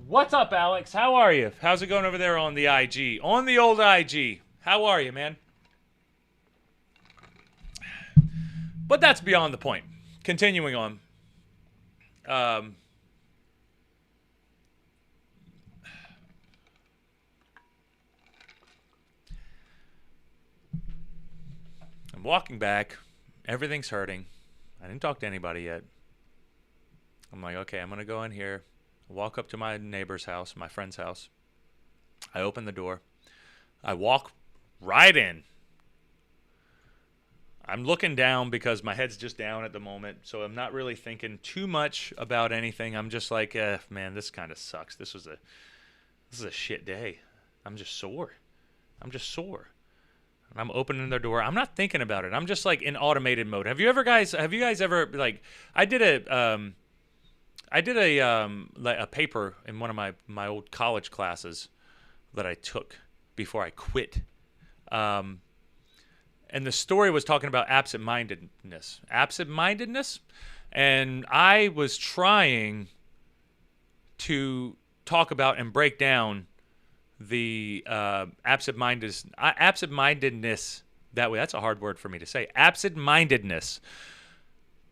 What's up, Alex? How are you? How's it going over there on the IG? On the old IG. How are you, man? But that's beyond the point. Continuing on. I'm walking back. Everything's hurting. I didn't talk to anybody yet. I'm like, okay, I'm going to go in here. Walk up to my neighbor's house, my friend's house. I open the door. I walk right in. I'm looking down because my head's just down at the moment, so I'm not really thinking too much about anything. I'm just like, man, this kind of sucks. This is a shit day. I'm just sore. And I'm opening their door. I'm not thinking about it. I'm just like in automated mode. Have you guys ever like, I did a paper in one of my old college classes that I took before I quit. And the story was talking about absent-mindedness. And I was trying to talk about and break down the absent-mindedness that's a hard word for me to say. Absent-mindedness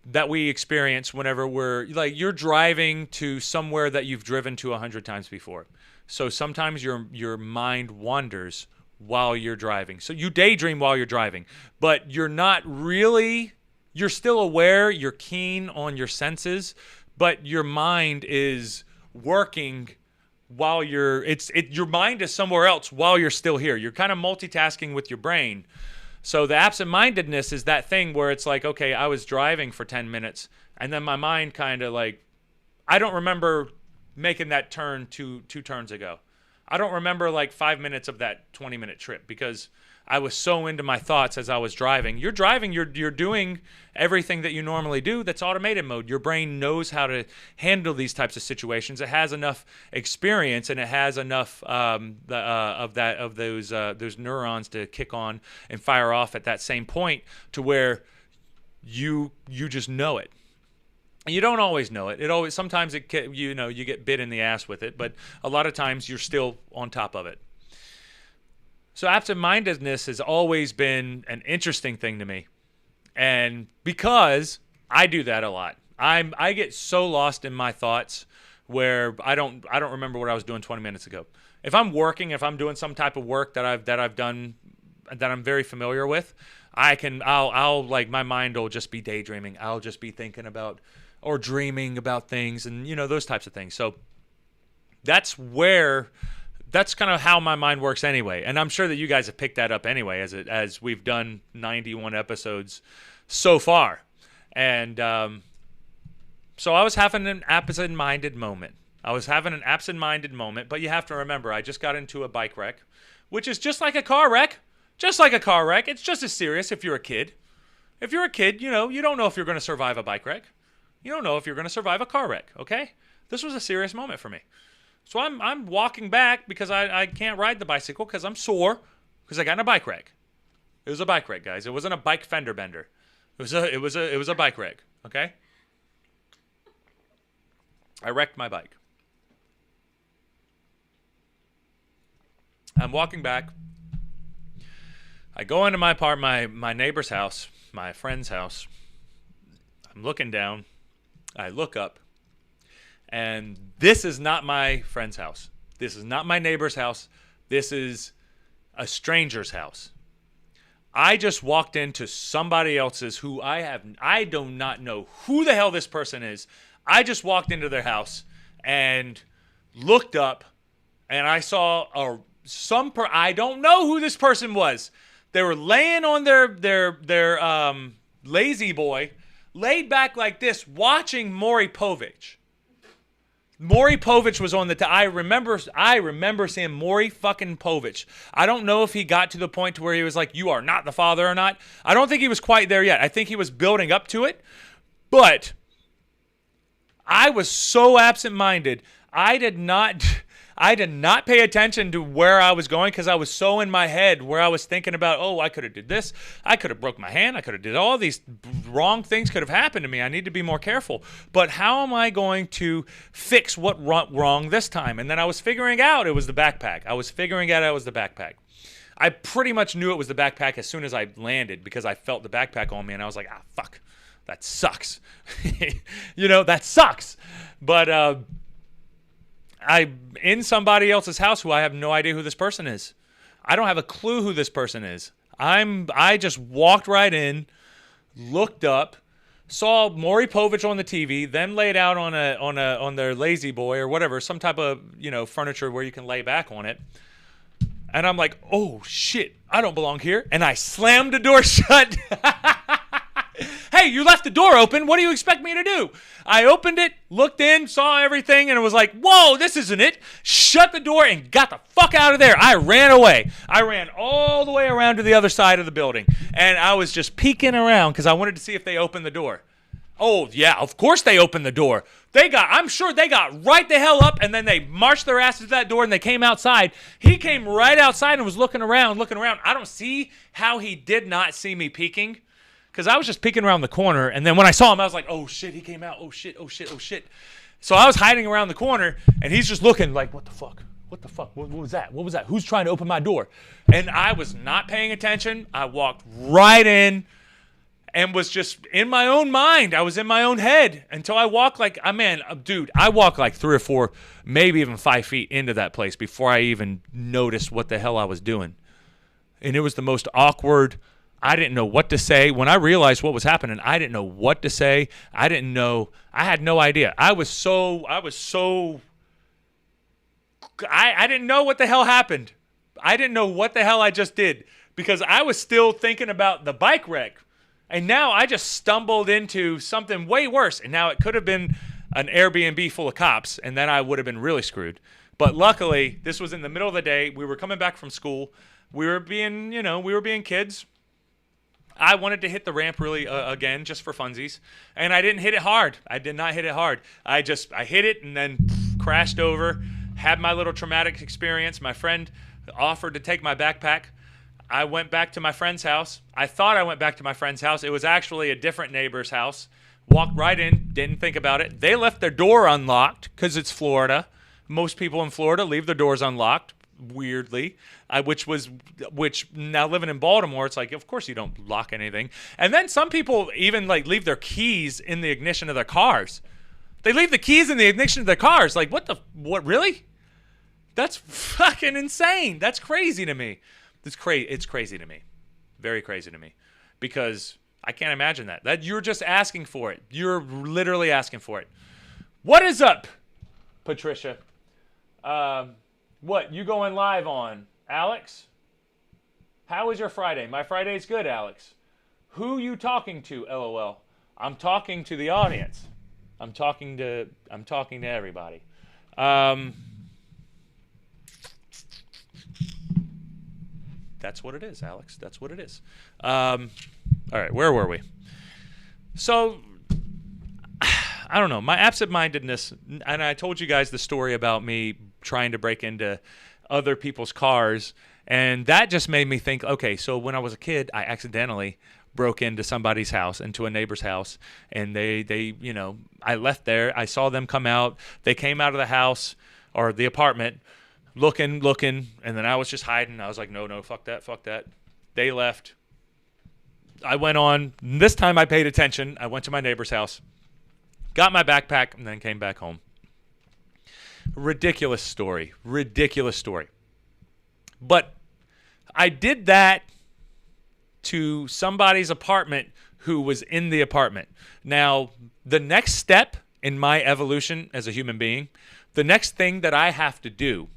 that we experience whenever we're like, you're driving to somewhere that you've driven to 100 times before. So sometimes your mind wanders while you're driving. So you daydream while you're driving, but you're still aware, you're keen on your senses, but your mind is working while your mind is somewhere else while you're still here. You're kind of multitasking with your brain. So the absent-mindedness is that thing where it's like, okay, I was driving for 10 minutes, and then my mind kind of like, I don't remember making that turn two turns ago. I don't remember like 5 minutes of that 20-minute trip because I was so into my thoughts as I was driving. You're driving, you're doing everything that you normally do. That's automated mode. Your brain knows how to handle these types of situations. It has enough experience and it has enough of those neurons to kick on and fire off at that same point to where you just know it. You don't always know it. Sometimes you get bit in the ass with it, but a lot of times you're still on top of it. So absent-mindedness has always been an interesting thing to me. And because I do that a lot. I get so lost in my thoughts where I don't remember what I was doing 20 minutes ago. If I'm working, if I'm doing some type of work that I've done that I'm very familiar with, I'll like my mind will just be daydreaming. I'll just be thinking about or dreaming about things and those types of things. So that's kind of how my mind works anyway. And I'm sure that you guys have picked that up anyway as we've done 91 episodes so far. And so I was having an absent-minded moment. But you have to remember, I just got into a bike wreck, which is just like a car wreck. Just like a car wreck. It's just as serious if you're a kid. If you're a kid, you don't know if you're going to survive a bike wreck. You don't know if you're going to survive a car wreck, okay? This was a serious moment for me. So I'm walking back because I can't ride the bicycle because I'm sore because I got in a bike wreck. It was a bike wreck, guys. It wasn't a bike fender bender. It was a bike wreck, okay? I wrecked my bike. I'm walking back. I go into my neighbor's house, my friend's house. I'm looking down. I look up. And this is not my friend's house. This is not my neighbor's house. This is a stranger's house. I just walked into somebody else's who I do not know who the hell this person is. I just walked into their house and looked up and I saw I don't know who this person was. They were laying on their lazy boy, laid back like this, watching Maury Povich. Maury Povich was on I remember seeing Maury fucking Povich. I don't know if he got to the point to where he was like, "You are not the father" or not. I don't think he was quite there yet. I think he was building up to it. But I was so absent-minded. I did not pay attention to where I was going because I was so in my head where I was thinking about, I could have did this. I could have broke my hand. I could have did all these wrong things could have happened to me. I need to be more careful. But how am I going to fix what went wrong this time? And then I was figuring out it was the backpack. I pretty much knew it was the backpack as soon as I landed because I felt the backpack on me and I was like, fuck, that sucks. That sucks. But I'm in somebody else's house who I have no idea who this person is. I don't have a clue who this person is. I just walked right in, looked up, saw Maury Povich on the TV, then laid out on their lazy boy or whatever, some type of furniture where you can lay back on it. And I'm like, oh shit, I don't belong here. And I slammed the door shut. Hey, you left the door open. What do you expect me to do? I opened it, looked in, saw everything, and it was like, whoa, this isn't it. Shut the door and got the fuck out of there. I ran away. I ran all the way around to the other side of the building, and I was just peeking around because I wanted to see if they opened the door. Oh, yeah, of course they opened the door. I'm sure they got right the hell up, and then they marched their asses to that door, and they came outside. He came right outside and was looking around. I don't see how he did not see me peeking. Because I was just peeking around the corner, and then when I saw him, I was like, oh, shit, he came out. Oh, shit. So I was hiding around the corner, and he's just looking like, what the fuck? What was that? Who's trying to open my door? And I was not paying attention. I walked right in and was just in my own mind. I was in my own head until I walked I walked like 3 or 4, maybe even 5 feet into that place before I even noticed what the hell I was doing. And it was the most awkward. I didn't know what to say. When I realized what was happening, I didn't know what to say. I had no idea. I didn't know what the hell happened. I didn't know what the hell I just did because I was still thinking about the bike wreck. And now I just stumbled into something way worse. And now it could have been an Airbnb full of cops, and then I would have been really screwed. But luckily, this was in the middle of the day. We were coming back from school. We were being kids. I wanted to hit the ramp really again just for funsies, and I didn't hit it hard. I did not hit it hard. I hit it and then crashed over, had my little traumatic experience. My friend offered to take my backpack. I went back to my friend's house. I thought I went back to my friend's house. It was actually a different neighbor's house. Walked right in, didn't think about it. They left their door unlocked because it's Florida. Most people in Florida leave their doors unlocked. Weirdly, which now living in Baltimore, it's like, of course you don't lock anything. And then some people even like leave their keys in the ignition of their cars. They leave the keys in the ignition of their cars. Like, what, really? That's fucking insane. That's crazy to me. It's crazy to me. Very crazy to me. Because I can't imagine that. That you're just asking for it. You're literally asking for it. What is up, Patricia? What, you going live on? Alex? How was your Friday? My Friday's good, Alex. Who you talking to, LOL? I'm talking to the audience. I'm talking to everybody. That's what it is, Alex. That's what it is. All right, where were we? So, I don't know. My absent-mindedness, and I told you guys the story about me trying to break into other people's cars, and that just made me think, okay, so when I was a kid, I accidentally broke into somebody's house, into a neighbor's house, and they I left there. I saw them come out. They came out of the house or the apartment looking, and then I was just hiding. I was like, no, fuck that. They left. I went on. This time I paid attention. I went to my neighbor's house, got my backpack, and then came back home. Ridiculous story. But I did that to somebody's apartment who was in the apartment. Now, the next step in my evolution as a human being, the next thing that I have to do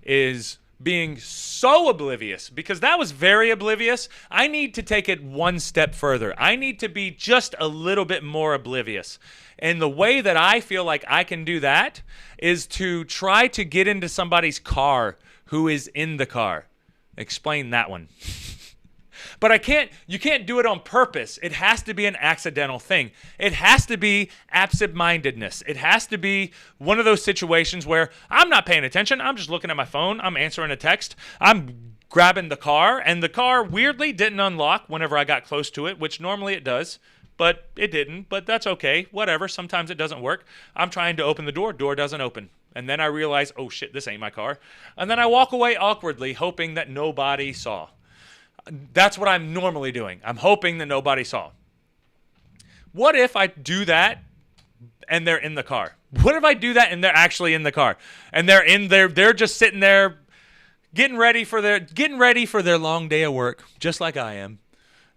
is being so oblivious, because that was very oblivious. I need to take it one step further. I need to be just a little bit more oblivious. And the way that I feel like I can do that is to try to get into somebody's car who is in the car. Explain that one. But you can't do it on purpose. It has to be an accidental thing. It has to be absent-mindedness. It has to be one of those situations where I'm not paying attention. I'm just looking at my phone. I'm answering a text. I'm grabbing the car, and the car weirdly didn't unlock whenever I got close to it, which normally it does, but it didn't. But that's okay. Whatever. Sometimes it doesn't work. I'm trying to open the door. Door doesn't open. And then I realize, oh shit, this ain't my car. And then I walk away awkwardly, hoping that nobody saw. That's what I'm normally doing. I'm hoping that nobody saw. What if I do that and they're in the car? What if I do that and they're actually in the car? And they're just sitting there getting ready for their long day of work, just like I am.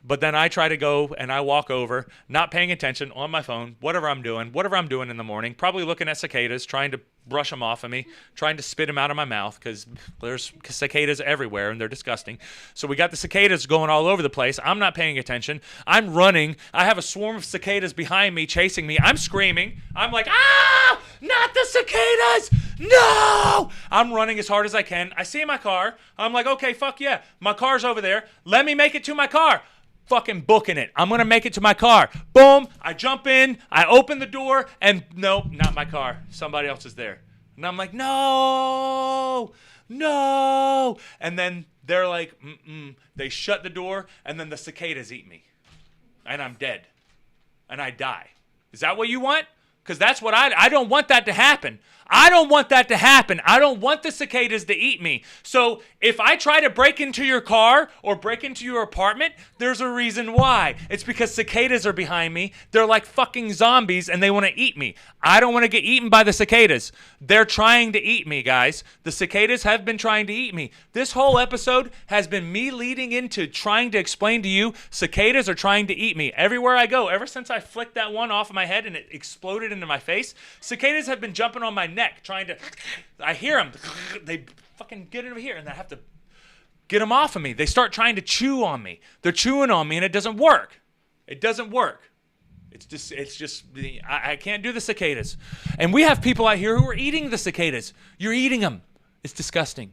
But then I try to go and I walk over, not paying attention, on my phone, whatever I'm doing in the morning, probably looking at cicadas, trying to brush them off of me, trying to spit them out of my mouth, because there's cicadas everywhere and they're disgusting. So we got the cicadas going all over the place. I'm not paying attention. I'm running. I have a swarm of cicadas behind me, chasing me. I'm screaming. I'm like, ah, not the cicadas. No! I'm running as hard as I can. I see my car. I'm like, okay, fuck yeah. My car's over there. Let me make it to my car. Fucking booking it. I'm going to make it to my car. Boom. I jump in. I open the door. And nope, not my car. Somebody else is there. And I'm like, no. And then they're like, They shut the door. And then the cicadas eat me. And I'm dead. And I die. Is that what you want? Because that's what I don't want that to happen. I don't want that to happen. I don't want the cicadas to eat me. So if I try to break into your car or break into your apartment, there's a reason why. It's because cicadas are behind me. They're like fucking zombies and they want to eat me. I don't want to get eaten by the cicadas. They're trying to eat me, guys. The cicadas have been trying to eat me. This whole episode has been me leading into trying to explain to you cicadas are trying to eat me. Everywhere I go, ever since I flicked that one off of my head and it exploded into my face, cicadas have been jumping on my neck trying to, I hear them, they fucking get over here and I have to get them off of me. They start trying to chew on me. They're chewing on me and it doesn't work. It doesn't work. It's just, I can't do the cicadas. And we have people out here who are eating the cicadas. You're eating them. It's disgusting.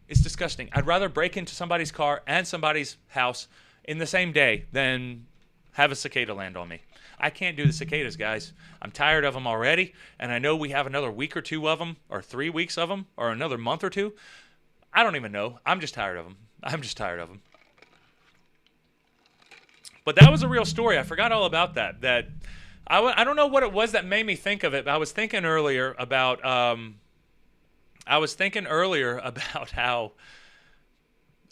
It's disgusting. I'd rather break into somebody's car and somebody's house in the same day than have a cicada land on me. I can't do the cicadas, guys. I'm tired of them already, and I know we have another week or two of them, or 3 weeks of them, or another month or two. I don't even know. I'm just tired of them. But that was a real story. I forgot all about that. I don't know what it was that made me think of it, but I was thinking earlier about how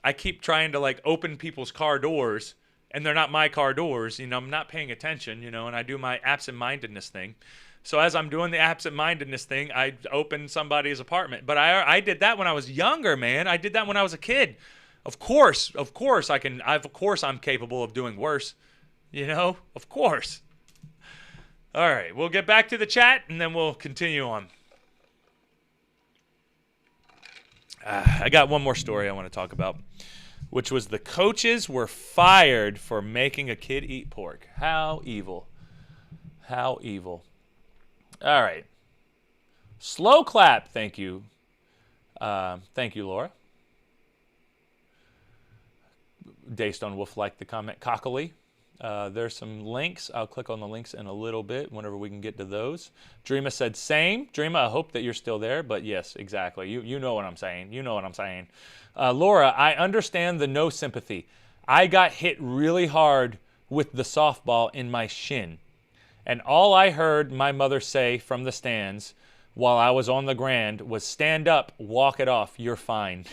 I keep trying to like open people's car doors. And they're not my car doors, I'm not paying attention, and I do my absent-mindedness thing. So as I'm doing the absent-mindedness thing, I open somebody's apartment. But I did that when I was younger, man. I did that when I was a kid. Of course I'm capable of doing worse. You know, of course. All right, we'll get back to the chat and then we'll continue on. I got one more story I want to talk about, which was the coaches were fired for making a kid eat pork. How evil. How evil. All right. Slow clap. Thank you. Thank you, Laura. Daystone Wolf liked the comment cockily. There's some links. I'll click on the links in a little bit whenever we can get to those. Dreama said same. Dreama, I hope that you're still there, but yes, exactly. You know what I'm saying. You know what I'm saying. Laura, I understand the no sympathy. I got hit really hard with the softball in my shin. And all I heard my mother say from the stands while I was on the ground was, stand up, walk it off, you're fine.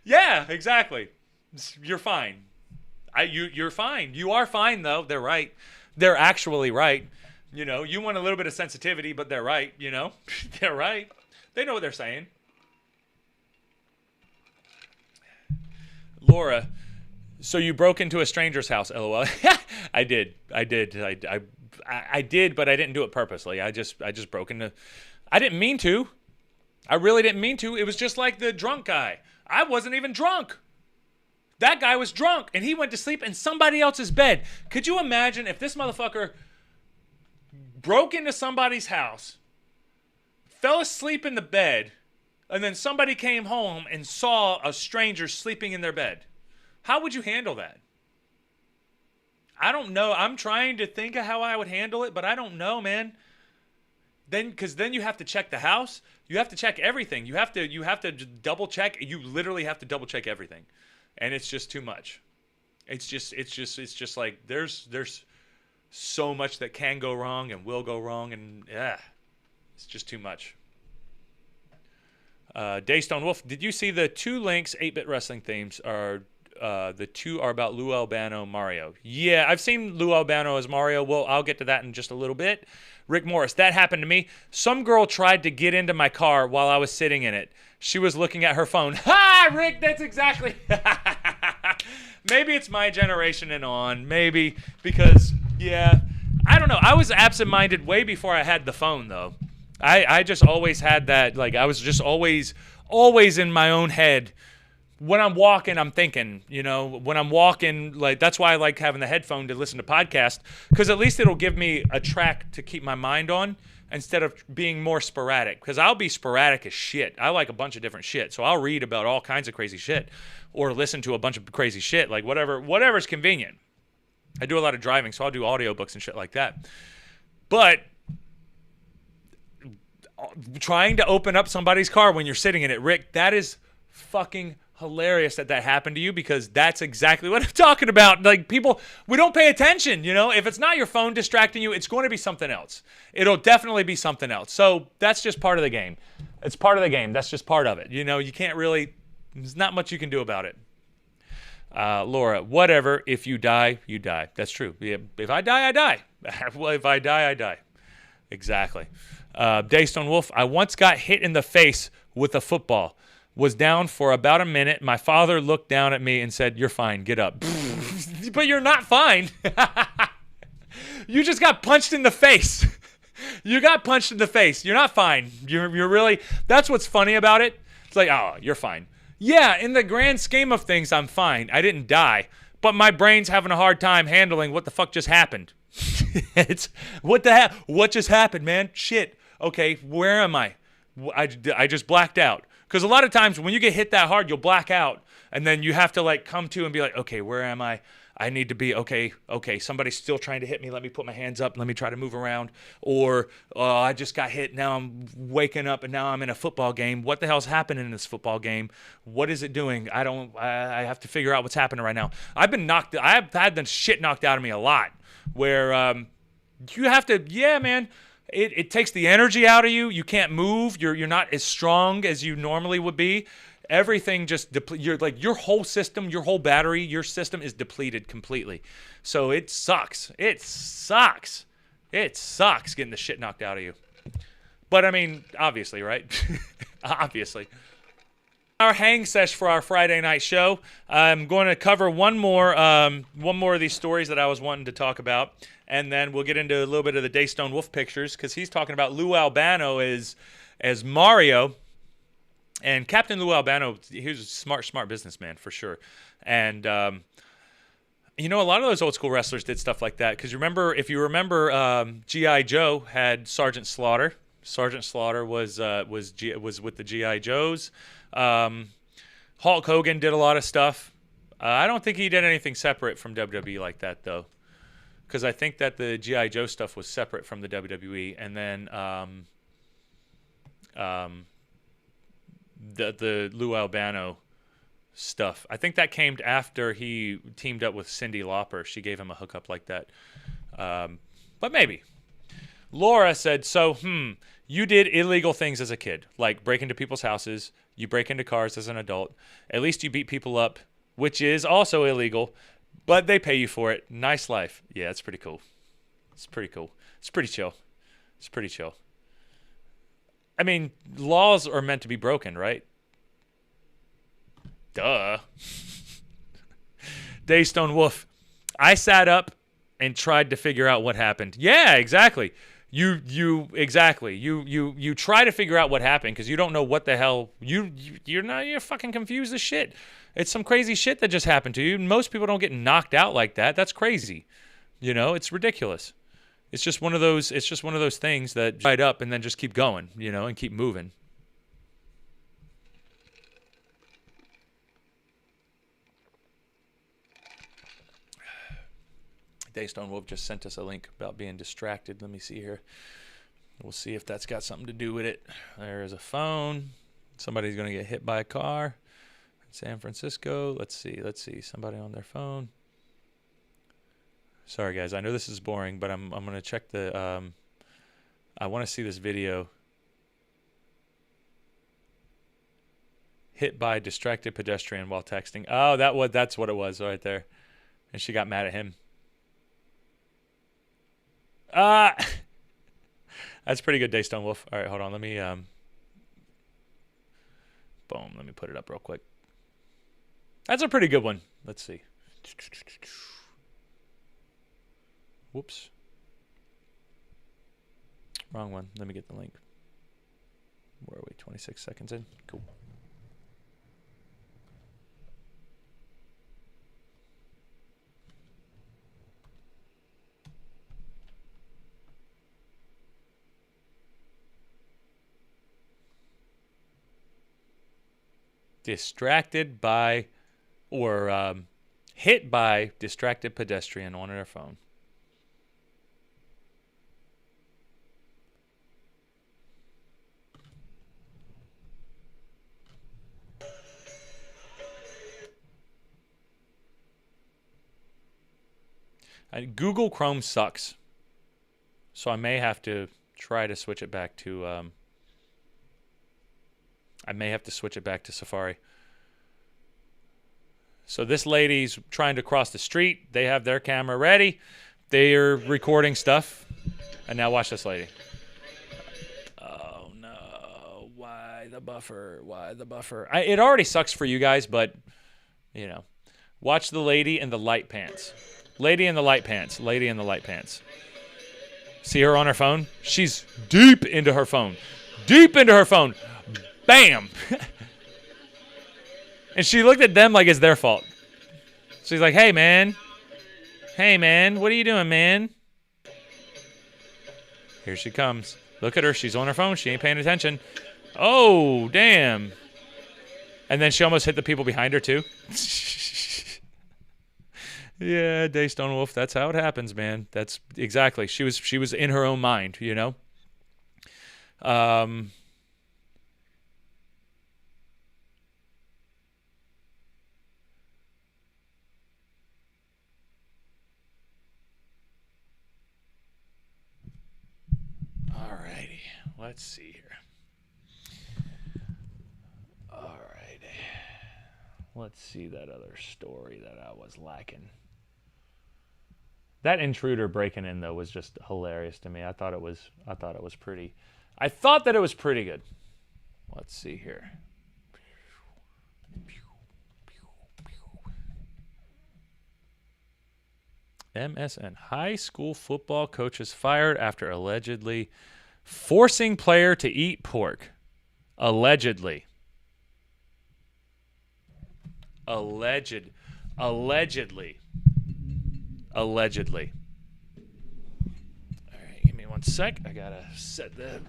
Yeah, exactly. You're fine. You're fine. You are fine, though. They're right. They're actually right. You know, you want a little bit of sensitivity, but they're right, you know. They're right. They know what they're saying. Laura, so you broke into a stranger's house, LOL. I did, but I didn't do it purposely. I just broke into. I didn't mean to. I really didn't mean to. It was just like the drunk guy. I wasn't even drunk. That guy was drunk, and he went to sleep in somebody else's bed. Could you imagine if this motherfucker broke into somebody's house, fell asleep in the bed, and then somebody came home and saw a stranger sleeping in their bed? How would you handle that? I don't know. I'm trying to think of how I would handle it, but I don't know, man. Because then you have to check the house. You have to check everything. You have to double check. You literally have to double check everything. And it's just too much. It's just like there's so much that can go wrong and will go wrong, and it's just too much. Daystone Wolf, did you see the two links? 8-bit wrestling themes are the two are about Lou Albano, Mario. Yeah, I've seen Lou Albano as Mario. Well, I'll get to that in just a little bit. Rick Morris, that happened to me. Some girl tried to get into my car while I was sitting in it. She was looking at her phone. Ha, Rick, that's exactly. Maybe it's my generation and on. Maybe because, yeah, I don't know. I was absent-minded way before I had the phone, though. I just always had that. Like, I was just always in my own head. When I'm walking, I'm thinking, you know, when I'm walking, like, that's why I like having the headphone to listen to podcasts, because at least it'll give me a track to keep my mind on instead of being more sporadic, because I'll be sporadic as shit. I like a bunch of different shit, so I'll read about all kinds of crazy shit or listen to a bunch of crazy shit, like whatever's convenient. I do a lot of driving, so I'll do audiobooks and shit like that. But trying to open up somebody's car when you're sitting in it, Rick, that is fucking hilarious that happened to you, because that's exactly what I'm talking about. Like, people, we don't pay attention, you know. If it's not your phone distracting you, it's going to be something else. It'll definitely be something else. So that's just part of the game. It's part of the game. That's just part of it. You know, you can't really, there's not much you can do about it. Laura, whatever. If you die, you die. That's true. Yeah, if I die, I die. Well, if I die, I die. Exactly. Daystone Wolf, I once got hit in the face with a football. Was down for about a minute. My father looked down at me and said, "You're fine. Get up." But you're not fine. You just got punched in the face. You got punched in the face. You're not fine. You're really, that's what's funny about it. It's like, oh, you're fine. Yeah, in the grand scheme of things, I'm fine. I didn't die. But my brain's having a hard time handling what the fuck just happened. It's, what just happened, man? Shit. Okay, where am I? I just blacked out. Because a lot of times when you get hit that hard, you'll black out. And then you have to, like, come to and be like, okay, where am I? I need to be, okay, somebody's still trying to hit me. Let me put my hands up. Let me try to move around. Or, I just got hit. Now I'm waking up and now I'm in a football game. What the hell's happening in this football game? What is it doing? I have to figure out what's happening right now. I've had the shit knocked out of me a lot. Where you have to, yeah, man. It takes the energy out of you. You can't move. You're not as strong as you normally would be. everything just you're like your whole system, your whole battery, your system is depleted completely. So it sucks. It sucks. It sucks getting the shit knocked out of you. But I mean, obviously, right? Obviously. Our hang sesh for our Friday night show. I'm going to cover one more of these stories that I was wanting to talk about, and then we'll get into a little bit of the Daystone Wolf pictures because he's talking about Lou Albano as Mario, and Captain Lou Albano. He was a smart businessman for sure, and you know, a lot of those old school wrestlers did stuff like that because if you remember, G.I. Joe had Sergeant Slaughter. Sergeant Slaughter was with the G.I. Joes. Hulk Hogan did a lot of stuff. I don't think he did anything separate from WWE like that, though, because I think that the G.I. Joe stuff was separate from the WWE, and then the Lou Albano stuff, I think that came after he teamed up with Cyndi Lauper. She gave him a hookup like that, but maybe. Laura said, so, you did illegal things as a kid, like break into people's houses. You break into cars as an adult. At least you beat people up, which is also illegal, but they pay you for it. Nice life. Yeah, it's pretty cool. It's pretty cool. It's pretty chill. It's pretty chill. I mean, laws are meant to be broken, right? Duh. Daystone Wolf. I sat up and tried to figure out what happened. Yeah, exactly. You try to figure out what happened because you don't know what the hell you're fucking confused as shit. It's some crazy shit that just happened to you. Most people don't get knocked out like that. That's crazy. You know, it's ridiculous. It's just one of those things that ride up and then just keep going, you know, and keep moving. Daystone Wolf just sent us a link about being distracted. Let me see here. We'll see if that's got something to do with it. There is a phone. Somebody's going to get hit by a car in San Francisco. Let's see. Somebody on their phone. Sorry, guys. I know this is boring, but I'm going to check the... I want to see this video. Hit by distracted pedestrian while texting. Oh, that's what it was right there. And she got mad at him. That's pretty good, Daystone Wolf. All right, hold on. Let me boom. Let me put it up real quick. That's a pretty good one. Let's see. Whoops. Wrong one. Let me get the link. Where are we? 26 seconds in. Cool. Distracted by or hit by distracted pedestrian on their phone. Google Chrome sucks, so I may have to try to switch it back to Safari. So this lady's trying to cross the street. They have their camera ready. They're recording stuff. And now watch this lady. Oh, no. Why the buffer? It already sucks for you guys, but, you know. Watch the lady in the light pants. Lady in the light pants. See her on her phone? She's deep into her phone. Bam! And she looked at them like it's their fault. She's like, hey, man, what are you doing, man? Here she comes. Look at her. She's on her phone. She ain't paying attention. Oh, damn. And then she almost hit the people behind her, too. Yeah, Daystone Wolf, that's how it happens, man. That's exactly. She was in her own mind, you know? Let's see here. All right. Let's see that other story that I was lacking. That intruder breaking in though was just hilarious to me. I thought it was pretty. I thought that it was pretty good. Let's see here. MSN. High school football coaches fired after allegedly forcing player to eat pork. Allegedly. Allegedly. All right, give me 1 sec. I gotta set the.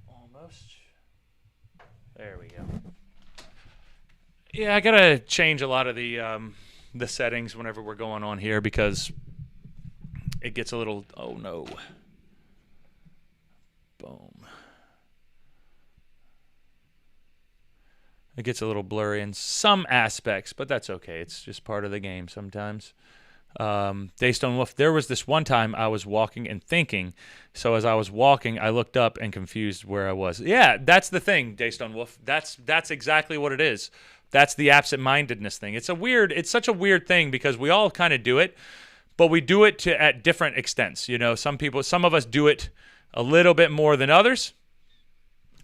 Almost. There we go. Yeah, I gotta change a lot of the settings whenever we're going on here because it gets a little. Oh no. Boom. It gets a little blurry in some aspects, but that's okay. It's just part of the game sometimes. Daystone Wolf, there was this one time I was walking and thinking, so as I was walking, I looked up and confused where I was. Yeah, that's the thing, Daystone Wolf. That's exactly what it is. That's the absent-mindedness thing. It's such a weird thing because we all kind of do it, but we do it at different extents. You know, some of us do it a little bit more than others.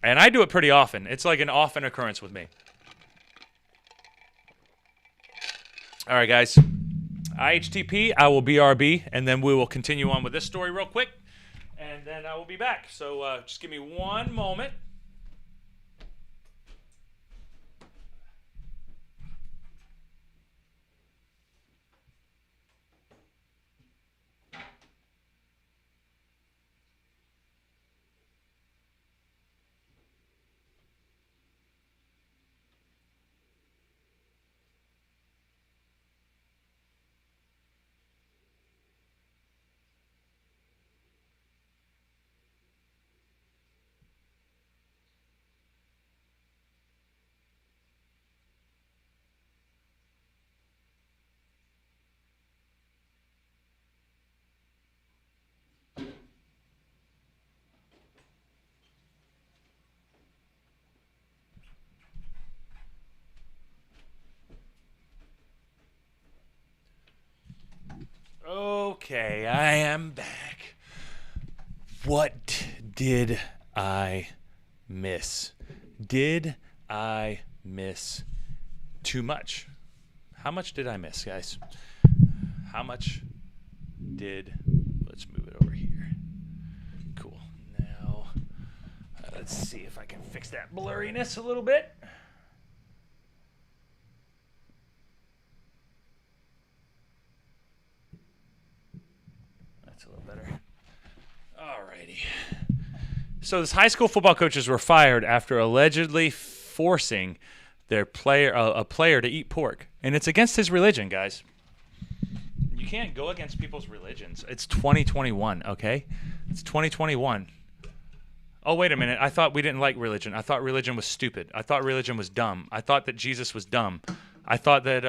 And I do it pretty often. It's like an often occurrence with me. All right, guys. IHTP, I will BRB, and then we will continue on with this story real quick, and then I will be back. So just give me one moment. Okay, I am back. What did I miss? Did I miss too much? How much did I miss, guys? How much did... Let's move it over here. Cool. Now, let's see if I can fix that blurriness a little bit. That's a little better. Alrighty. So these high school football coaches were fired after allegedly forcing a player to eat pork. And it's against his religion, guys. You can't go against people's religions. It's 2021, okay? It's 2021. Oh, wait a minute. I thought we didn't like religion. I thought religion was stupid. I thought religion was dumb. I thought that Jesus was dumb. I thought that,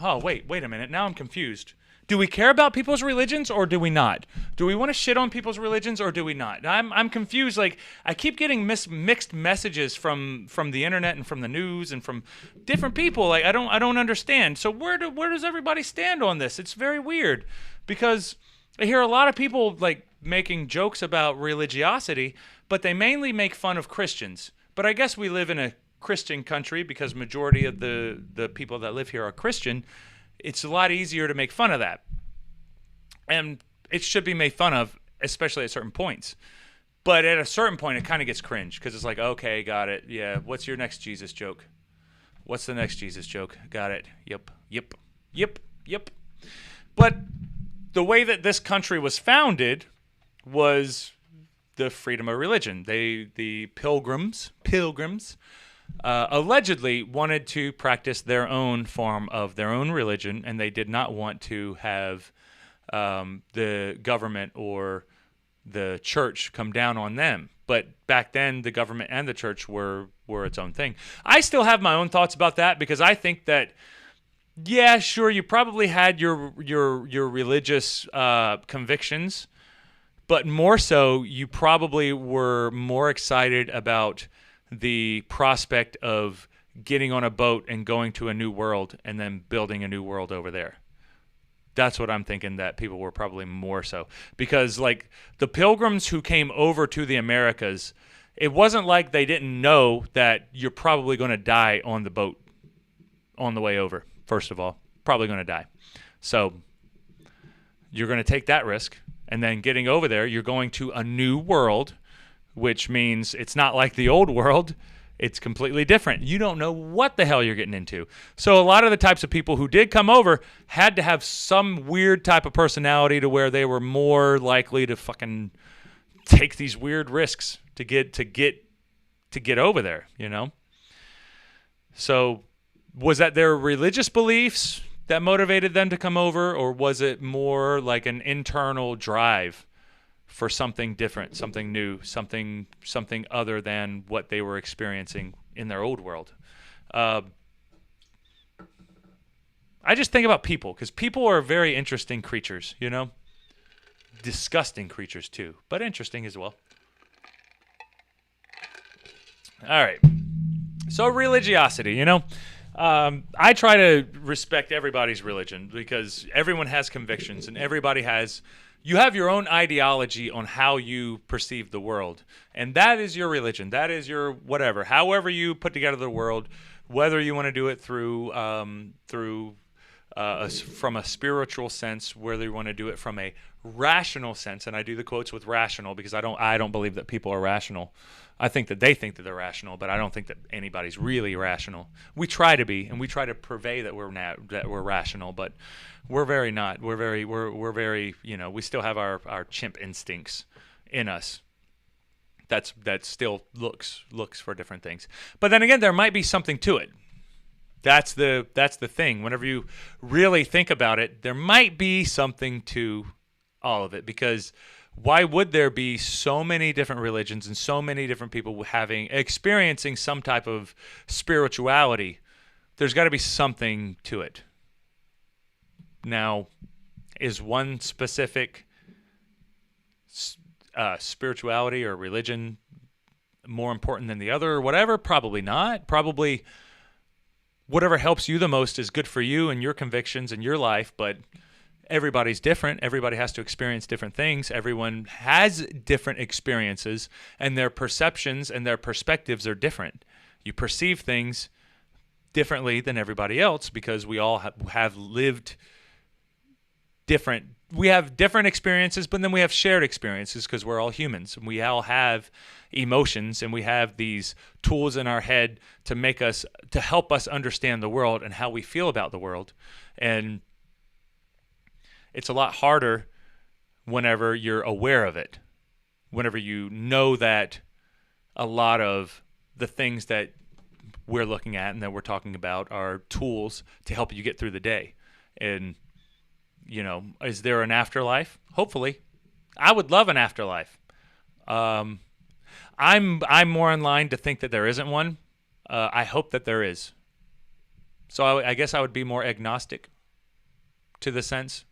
oh, wait a minute. Now I'm confused. Do we care about people's religions or do we not? Do we want to shit on people's religions or do we not? I'm confused. Like, I keep getting mixed messages from the internet and from the news and from different people. Like, I don't understand. So where does everybody stand on this? It's very weird because I hear a lot of people like making jokes about religiosity, but they mainly make fun of Christians. But I guess we live in a Christian country because majority of the people that live here are Christian. It's a lot easier to make fun of that. And it should be made fun of, especially at certain points. But at a certain point, it kind of gets cringe because it's like, okay, got it. Yeah, what's your next Jesus joke? What's the next Jesus joke? Got it. Yep. But the way that this country was founded was the freedom of religion. The pilgrims, allegedly wanted to practice their own form of their own religion, and they did not want to have the government or the church come down on them. But back then, the government and the church were its own thing. I still have my own thoughts about that because I think that, yeah, sure, you probably had your religious convictions, but more so, you probably were more excited about the prospect of getting on a boat and going to a new world and then building a new world over there. That's what I'm thinking, that people were probably more so. Because, like, the pilgrims who came over to the Americas, it wasn't like they didn't know that you're probably going to die on the boat on the way over, first of all. Probably going to die. So you're going to take that risk. And then getting over there, you're going to a new world, which means it's not like the old world. It's completely different. You don't know what the hell you're getting into. So a lot of the types of people who did come over had to have some weird type of personality to where they were more likely to fucking take these weird risks to get over there, you know? So was that their religious beliefs that motivated them to come over, or was it more like an internal drive for something different, something new, something other than what they were experiencing in their old world? I just think about people, because people are very interesting creatures, you know? Disgusting creatures too, but interesting as well. All right. So religiosity, you know? I try to respect everybody's religion because everyone has convictions and you have your own ideology on how you perceive the world. And that is your religion. That is your whatever. However you put together the world, whether you want to do it from a spiritual sense, whether you want to do it from a rational sense, and I do the quotes with rational because I don't believe that people are rational. I think that they think that they're rational, but I don't think that anybody's really rational. We try to be, and we try to purvey that we're rational, but we're very not. We're very, you know, we still have our chimp instincts in us. That still looks for different things. But then again, there might be something to it. That's the thing. Whenever you really think about it, there might be something to all of it, because why would there be so many different religions and so many different people experiencing some type of spirituality? There's got to be something to it. Now, is one specific spirituality or religion more important than the other or whatever? Probably not. Probably whatever helps you the most is good for you and your convictions and your life, but everybody's different. Everybody has to experience different things. Everyone has different experiences, and their perceptions and their perspectives are different. You perceive things differently than everybody else because we all have lived different. We have different experiences, but then we have shared experiences because we're all humans. And we all have emotions, and we have these tools in our head to help us understand the world and how we feel about the world. And it's a lot harder whenever you're aware of it, whenever you know that a lot of the things that we're looking at and that we're talking about are tools to help you get through the day. And, you know, is there an afterlife? Hopefully. I would love an afterlife. I'm more inclined to think that there isn't one. I hope that there is. So I guess I would be more agnostic to the sense.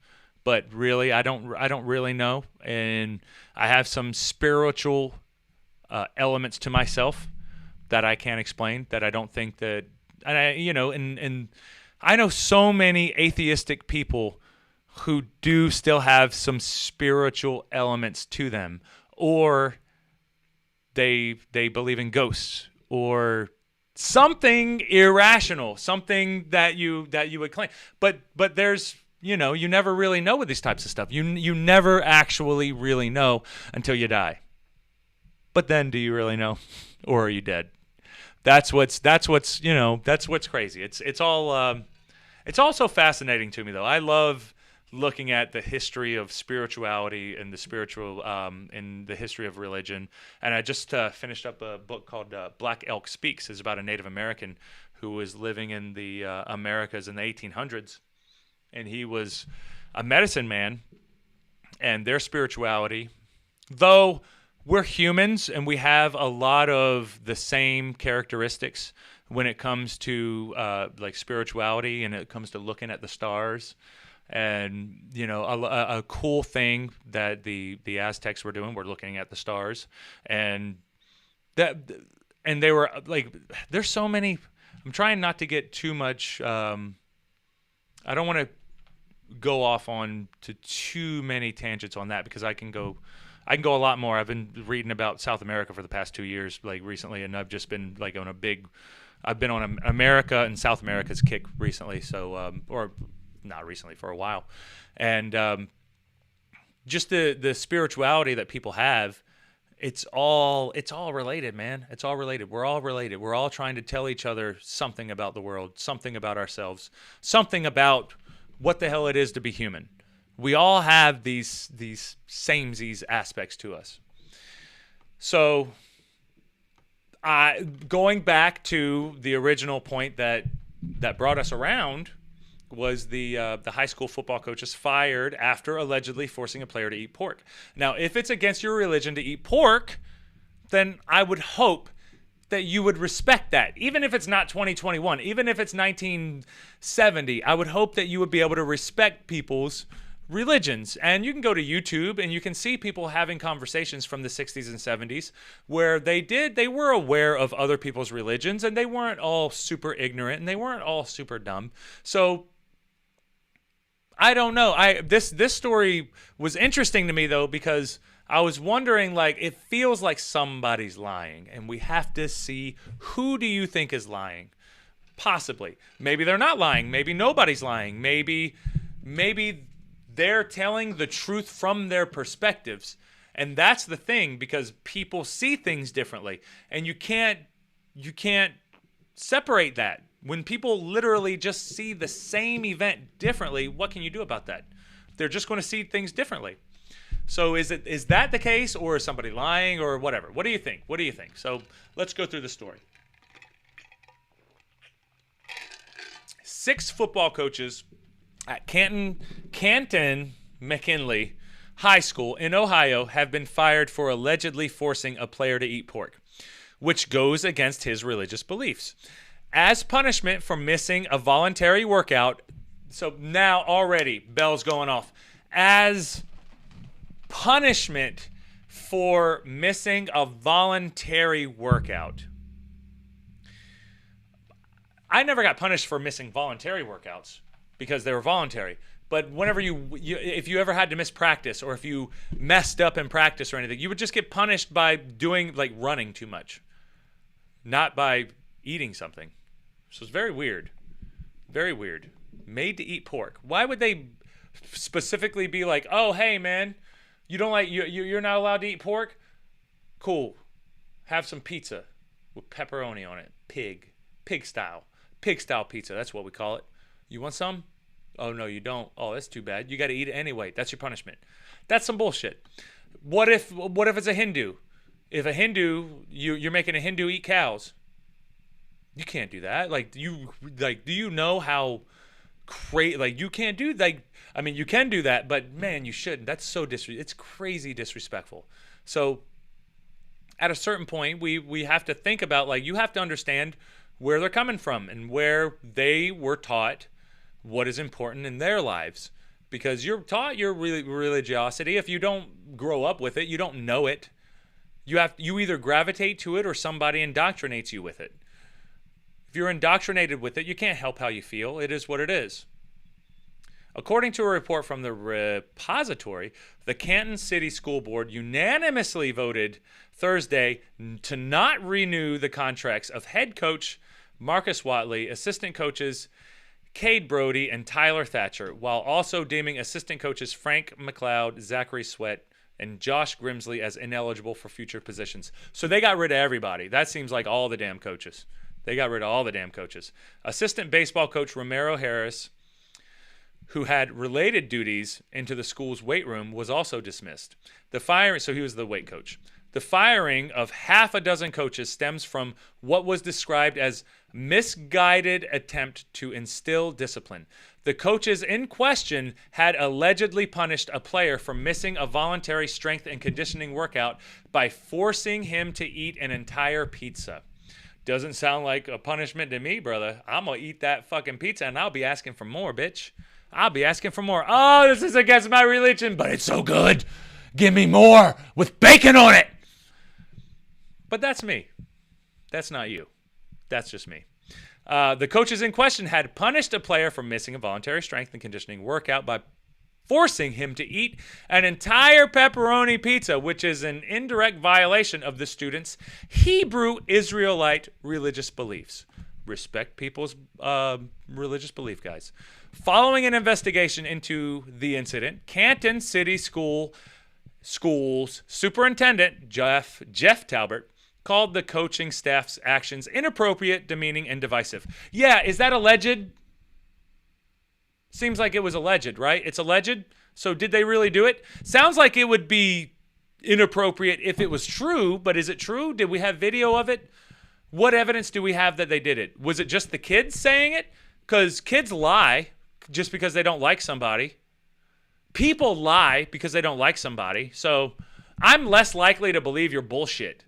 But really, I don't really know, and I have some spiritual elements to myself that I can't explain. That I don't think that, and I know so many atheistic people who do still have some spiritual elements to them, or they believe in ghosts or something irrational, something that you would claim. But there's, you know, you never really know with these types of stuff. You never actually really know until you die. But then, do you really know, or are you dead? That's what's crazy. It's all so fascinating to me, though. I love looking at the history of spirituality and the spiritual and the history of religion. And I just finished up a book called Black Elk Speaks. It's about a Native American who was living in the Americas in the 1800s. And he was a medicine man, and their spirituality, though we're humans and we have a lot of the same characteristics when it comes to like spirituality and it comes to looking at the stars And, you know, a cool thing that the Aztecs were doing, we're looking at the stars. And they were like, there's so many. I'm trying not to get too much. I don't want to go off on to too many tangents on that, because I can go a lot more. I've been reading about South America for the past 2 years, like recently, and I've just been like I've been on America and South America's kick recently. So, or not recently, for a while. And just the spirituality that people have, it's all related, man. It's all related. We're all related. We're all trying to tell each other something about the world, something about ourselves, something about what the hell it is to be human. We all have these samesies aspects to us. So, going back to the original point that brought us around was the high school football coach is fired after allegedly forcing a player to eat pork. Now, if it's against your religion to eat pork, then I would hope that you would respect that. Even if it's not 2021, even if it's 1970, I would hope that you would be able to respect people's religions. And you can go to YouTube and you can see people having conversations from the 60s and 70s where they were aware of other people's religions, and they weren't all super ignorant and they weren't all super dumb. So I don't know. This story was interesting to me, though, because I was wondering, like, it feels like somebody's lying, and we have to see, who do you think is lying? Possibly. Maybe they're not lying. Maybe nobody's lying. Maybe they're telling the truth from their perspectives. And that's the thing, because people see things differently, and you can't separate that. When people literally just see the same event differently, what can you do about that? They're just going to see things differently. So is that the case, or is somebody lying, or whatever? What do you think? So let's go through the story. 6 football coaches at Canton McKinley High School in Ohio have been fired for allegedly forcing a player to eat pork, which goes against his religious beliefs. As punishment for missing a voluntary workout, so now already bells going off. As punishment for missing a voluntary workout. I never got punished for missing voluntary workouts because they were voluntary. But whenever if you ever had to miss practice, or if you messed up in practice or anything, you would just get punished by doing, like, running too much, not by eating something. So it's very weird. Very weird. Made to eat pork. Why would they specifically be like, oh, hey, man, you don't like, you're not allowed to eat pork? Cool. Have some pizza with pepperoni on it. Pig style pizza. That's what we call it. You want some? Oh, no, you don't. Oh, that's too bad. You got to eat it anyway. That's your punishment. That's some bullshit. What if it's a Hindu? If a Hindu, you're making a Hindu eat cows. You can't do that. Do you know how crazy, you can't do, you can do that, but man, you shouldn't. That's so it's crazy disrespectful. So at a certain point, we have to think about, you have to understand where they're coming from and where they were taught what is important in their lives, because you're taught your religiosity. If you don't grow up with it, you don't know it. You either gravitate to it or somebody indoctrinates you with it. If you're indoctrinated with it, you can't help how you feel. It is what it is. According to a report from the repository, the Canton City School Board unanimously voted Thursday to not renew the contracts of head coach Marcus Watley, assistant coaches Cade Brody, and Tyler Thatcher, while also deeming assistant coaches Frank McLeod, Zachary Sweat, and Josh Grimsley as ineligible for future positions. So they got rid of everybody. That seems like all the damn coaches. They got rid of all the damn coaches. Assistant baseball coach Romero Harris, who had related duties into the school's weight room, was also dismissed. So he was the weight coach. The firing of half a dozen coaches stems from what was described as misguided attempt to instill discipline. The coaches in question had allegedly punished a player for missing a voluntary strength and conditioning workout by forcing him to eat an entire pizza. Doesn't sound like a punishment to me, brother. I'm going to eat that fucking pizza and I'll be asking for more, bitch. I'll be asking for more. Oh, this is against my religion, but it's so good. Give me more with bacon on it. But that's me. That's not you. That's just me. The coaches in question had punished a player for missing a voluntary strength and conditioning workout by forcing him to eat an entire pepperoni pizza, which is an indirect violation of the student's Hebrew Israelite religious beliefs. Respect people's religious belief, guys. Following an investigation into the incident, Canton City Schools Superintendent Jeff Talbert called the coaching staff's actions inappropriate, demeaning, and divisive. Yeah, is that alleged? Seems like it was alleged, right? It's alleged. So did they really do it? Sounds like it would be inappropriate if it was true, but is it true? Did we have video of it? What evidence do we have that they did it? Was it just the kids saying it? Because kids lie just because they don't like somebody. People lie because they don't like somebody. So I'm less likely to believe your bullshit.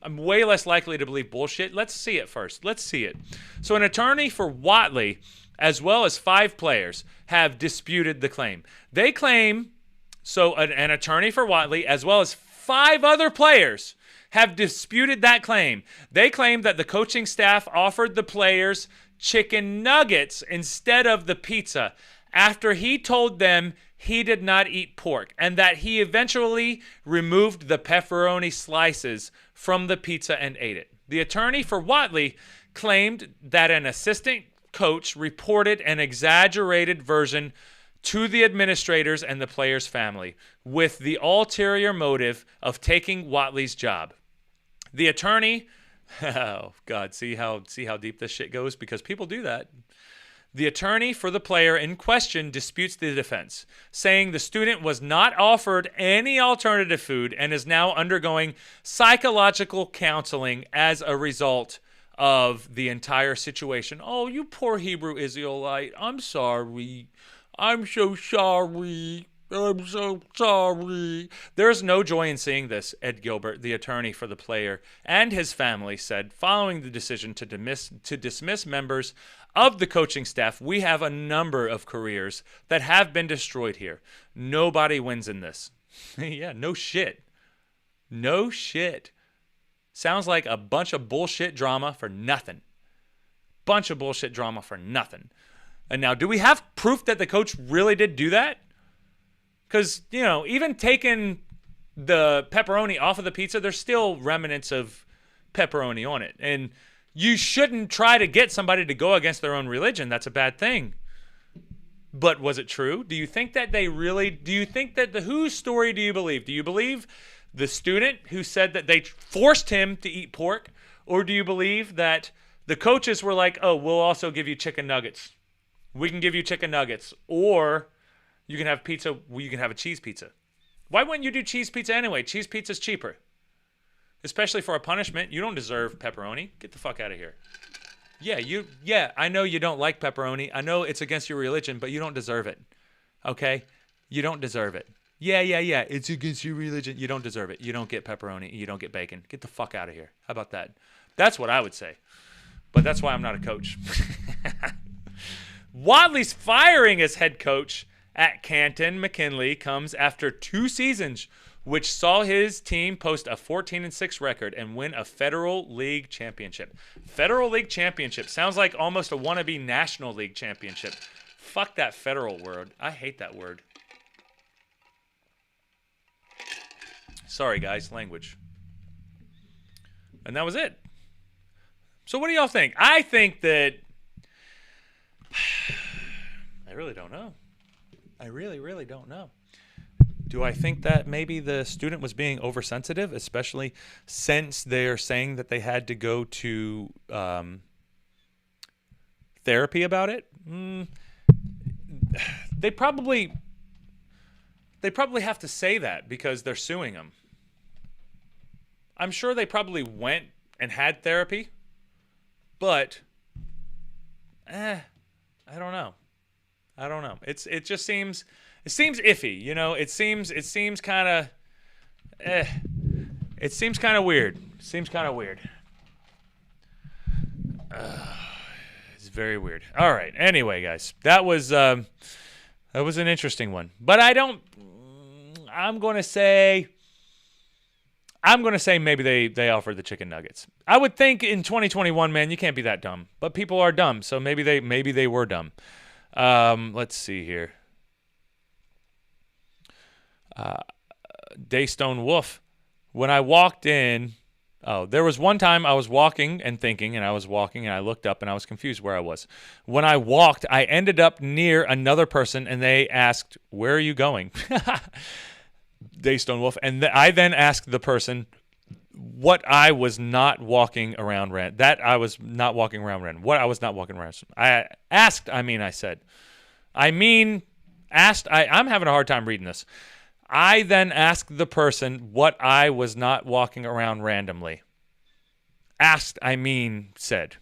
I'm way less likely to believe bullshit. Let's see it first. Let's see it. So an attorney for Watley, as well as 5 players, have disputed the claim. They claim, so an attorney for Watley, as well as 5 other players, have disputed that claim. They claim that the coaching staff offered the players chicken nuggets instead of the pizza after he told them he did not eat pork, and that he eventually removed the pepperoni slices from the pizza and ate it. The attorney for Watley claimed that an assistant coach reported an exaggerated version to the administrators and the players' family with the ulterior motive of taking Watley's job. The attorney, oh God, see how deep this shit goes? Because people do that. The attorney for the player in question disputes the defense, saying the student was not offered any alternative food and is now undergoing psychological counseling as a result of the entire situation. Oh, you poor Hebrew Israelite. I'm sorry. I'm so sorry. I'm so sorry. There's no joy in seeing this, Ed Gilbert, the attorney for the player, and his family said following the decision to dismiss members of the coaching staff. We have a number of careers that have been destroyed here. Nobody wins in this. Yeah, no shit. No shit. Sounds like a bunch of bullshit drama for nothing. Bunch of bullshit drama for nothing. And now, do we have proof that the coach really did do that? Because, you know, even taking the pepperoni off of the pizza, there's still remnants of pepperoni on it. And you shouldn't try to get somebody to go against their own religion. That's a bad thing. But was it true? Do you think that whose story do you believe? Do you believe the student who said that they forced him to eat pork? Or do you believe that the coaches were like, oh, we'll also give you chicken nuggets. We can give you chicken nuggets. Or you can have pizza. You can have a cheese pizza. Why wouldn't you do cheese pizza anyway? Cheese pizza's cheaper. Especially for a punishment. You don't deserve pepperoni. Get the fuck out of here. Yeah, I know you don't like pepperoni. I know it's against your religion, but you don't deserve it. Okay? You don't deserve it. Yeah. It's against your religion. You don't deserve it. You don't get pepperoni. You don't get bacon. Get the fuck out of here. How about that? That's what I would say. But that's why I'm not a coach. Wadley's firing as head coach at Canton McKinley comes after 2 seasons, which saw his team post a 14-6 record and win a Federal League championship. Federal League championship sounds like almost a wannabe National League championship. Fuck that federal word. I hate that word. Sorry, guys, language. And that was it. So what do y'all think? I think that... I really don't know. I really don't know. Do I think that maybe the student was being oversensitive, especially since they're saying that they had to go to therapy about it? They probably have to say that because they're suing them. I'm sure they probably went and had therapy, but I don't know. It just seems iffy, you know. It seems kind of it seems kind of weird. It's Very weird. All right. Anyway, guys, that was an interesting one. But I'm going to say maybe they offered the chicken nuggets. I would think in 2021, man, you can't be that dumb. But people are dumb, so maybe they were dumb. Let's see here. Daystone Wolf. When I walked in, there was one time I was walking and thinking, and I was walking and I looked up and I was confused where I was. When I walked, I ended up near another person and they asked, "Where are you going?" Daystone Wolf. And I then asked the person what I was not walking around ran. That I was not walking around ran. What I was not walking around. I asked, I said. Asked, I'm having a hard time reading this. I then asked the person what I was not walking around randomly. Asked, said.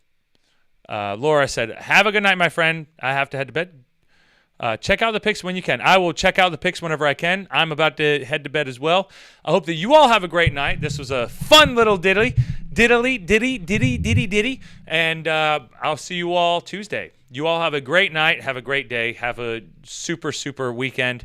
Laura said, "Have a good night, my friend. I have to head to bed. Check out the pics when you can." I will check out the pics whenever I can. I'm about to head to bed as well. I hope that you all have a great night. This was a fun little ditty. And I'll see you all Tuesday. You all have a great night. Have a great day. Have a super, super weekend.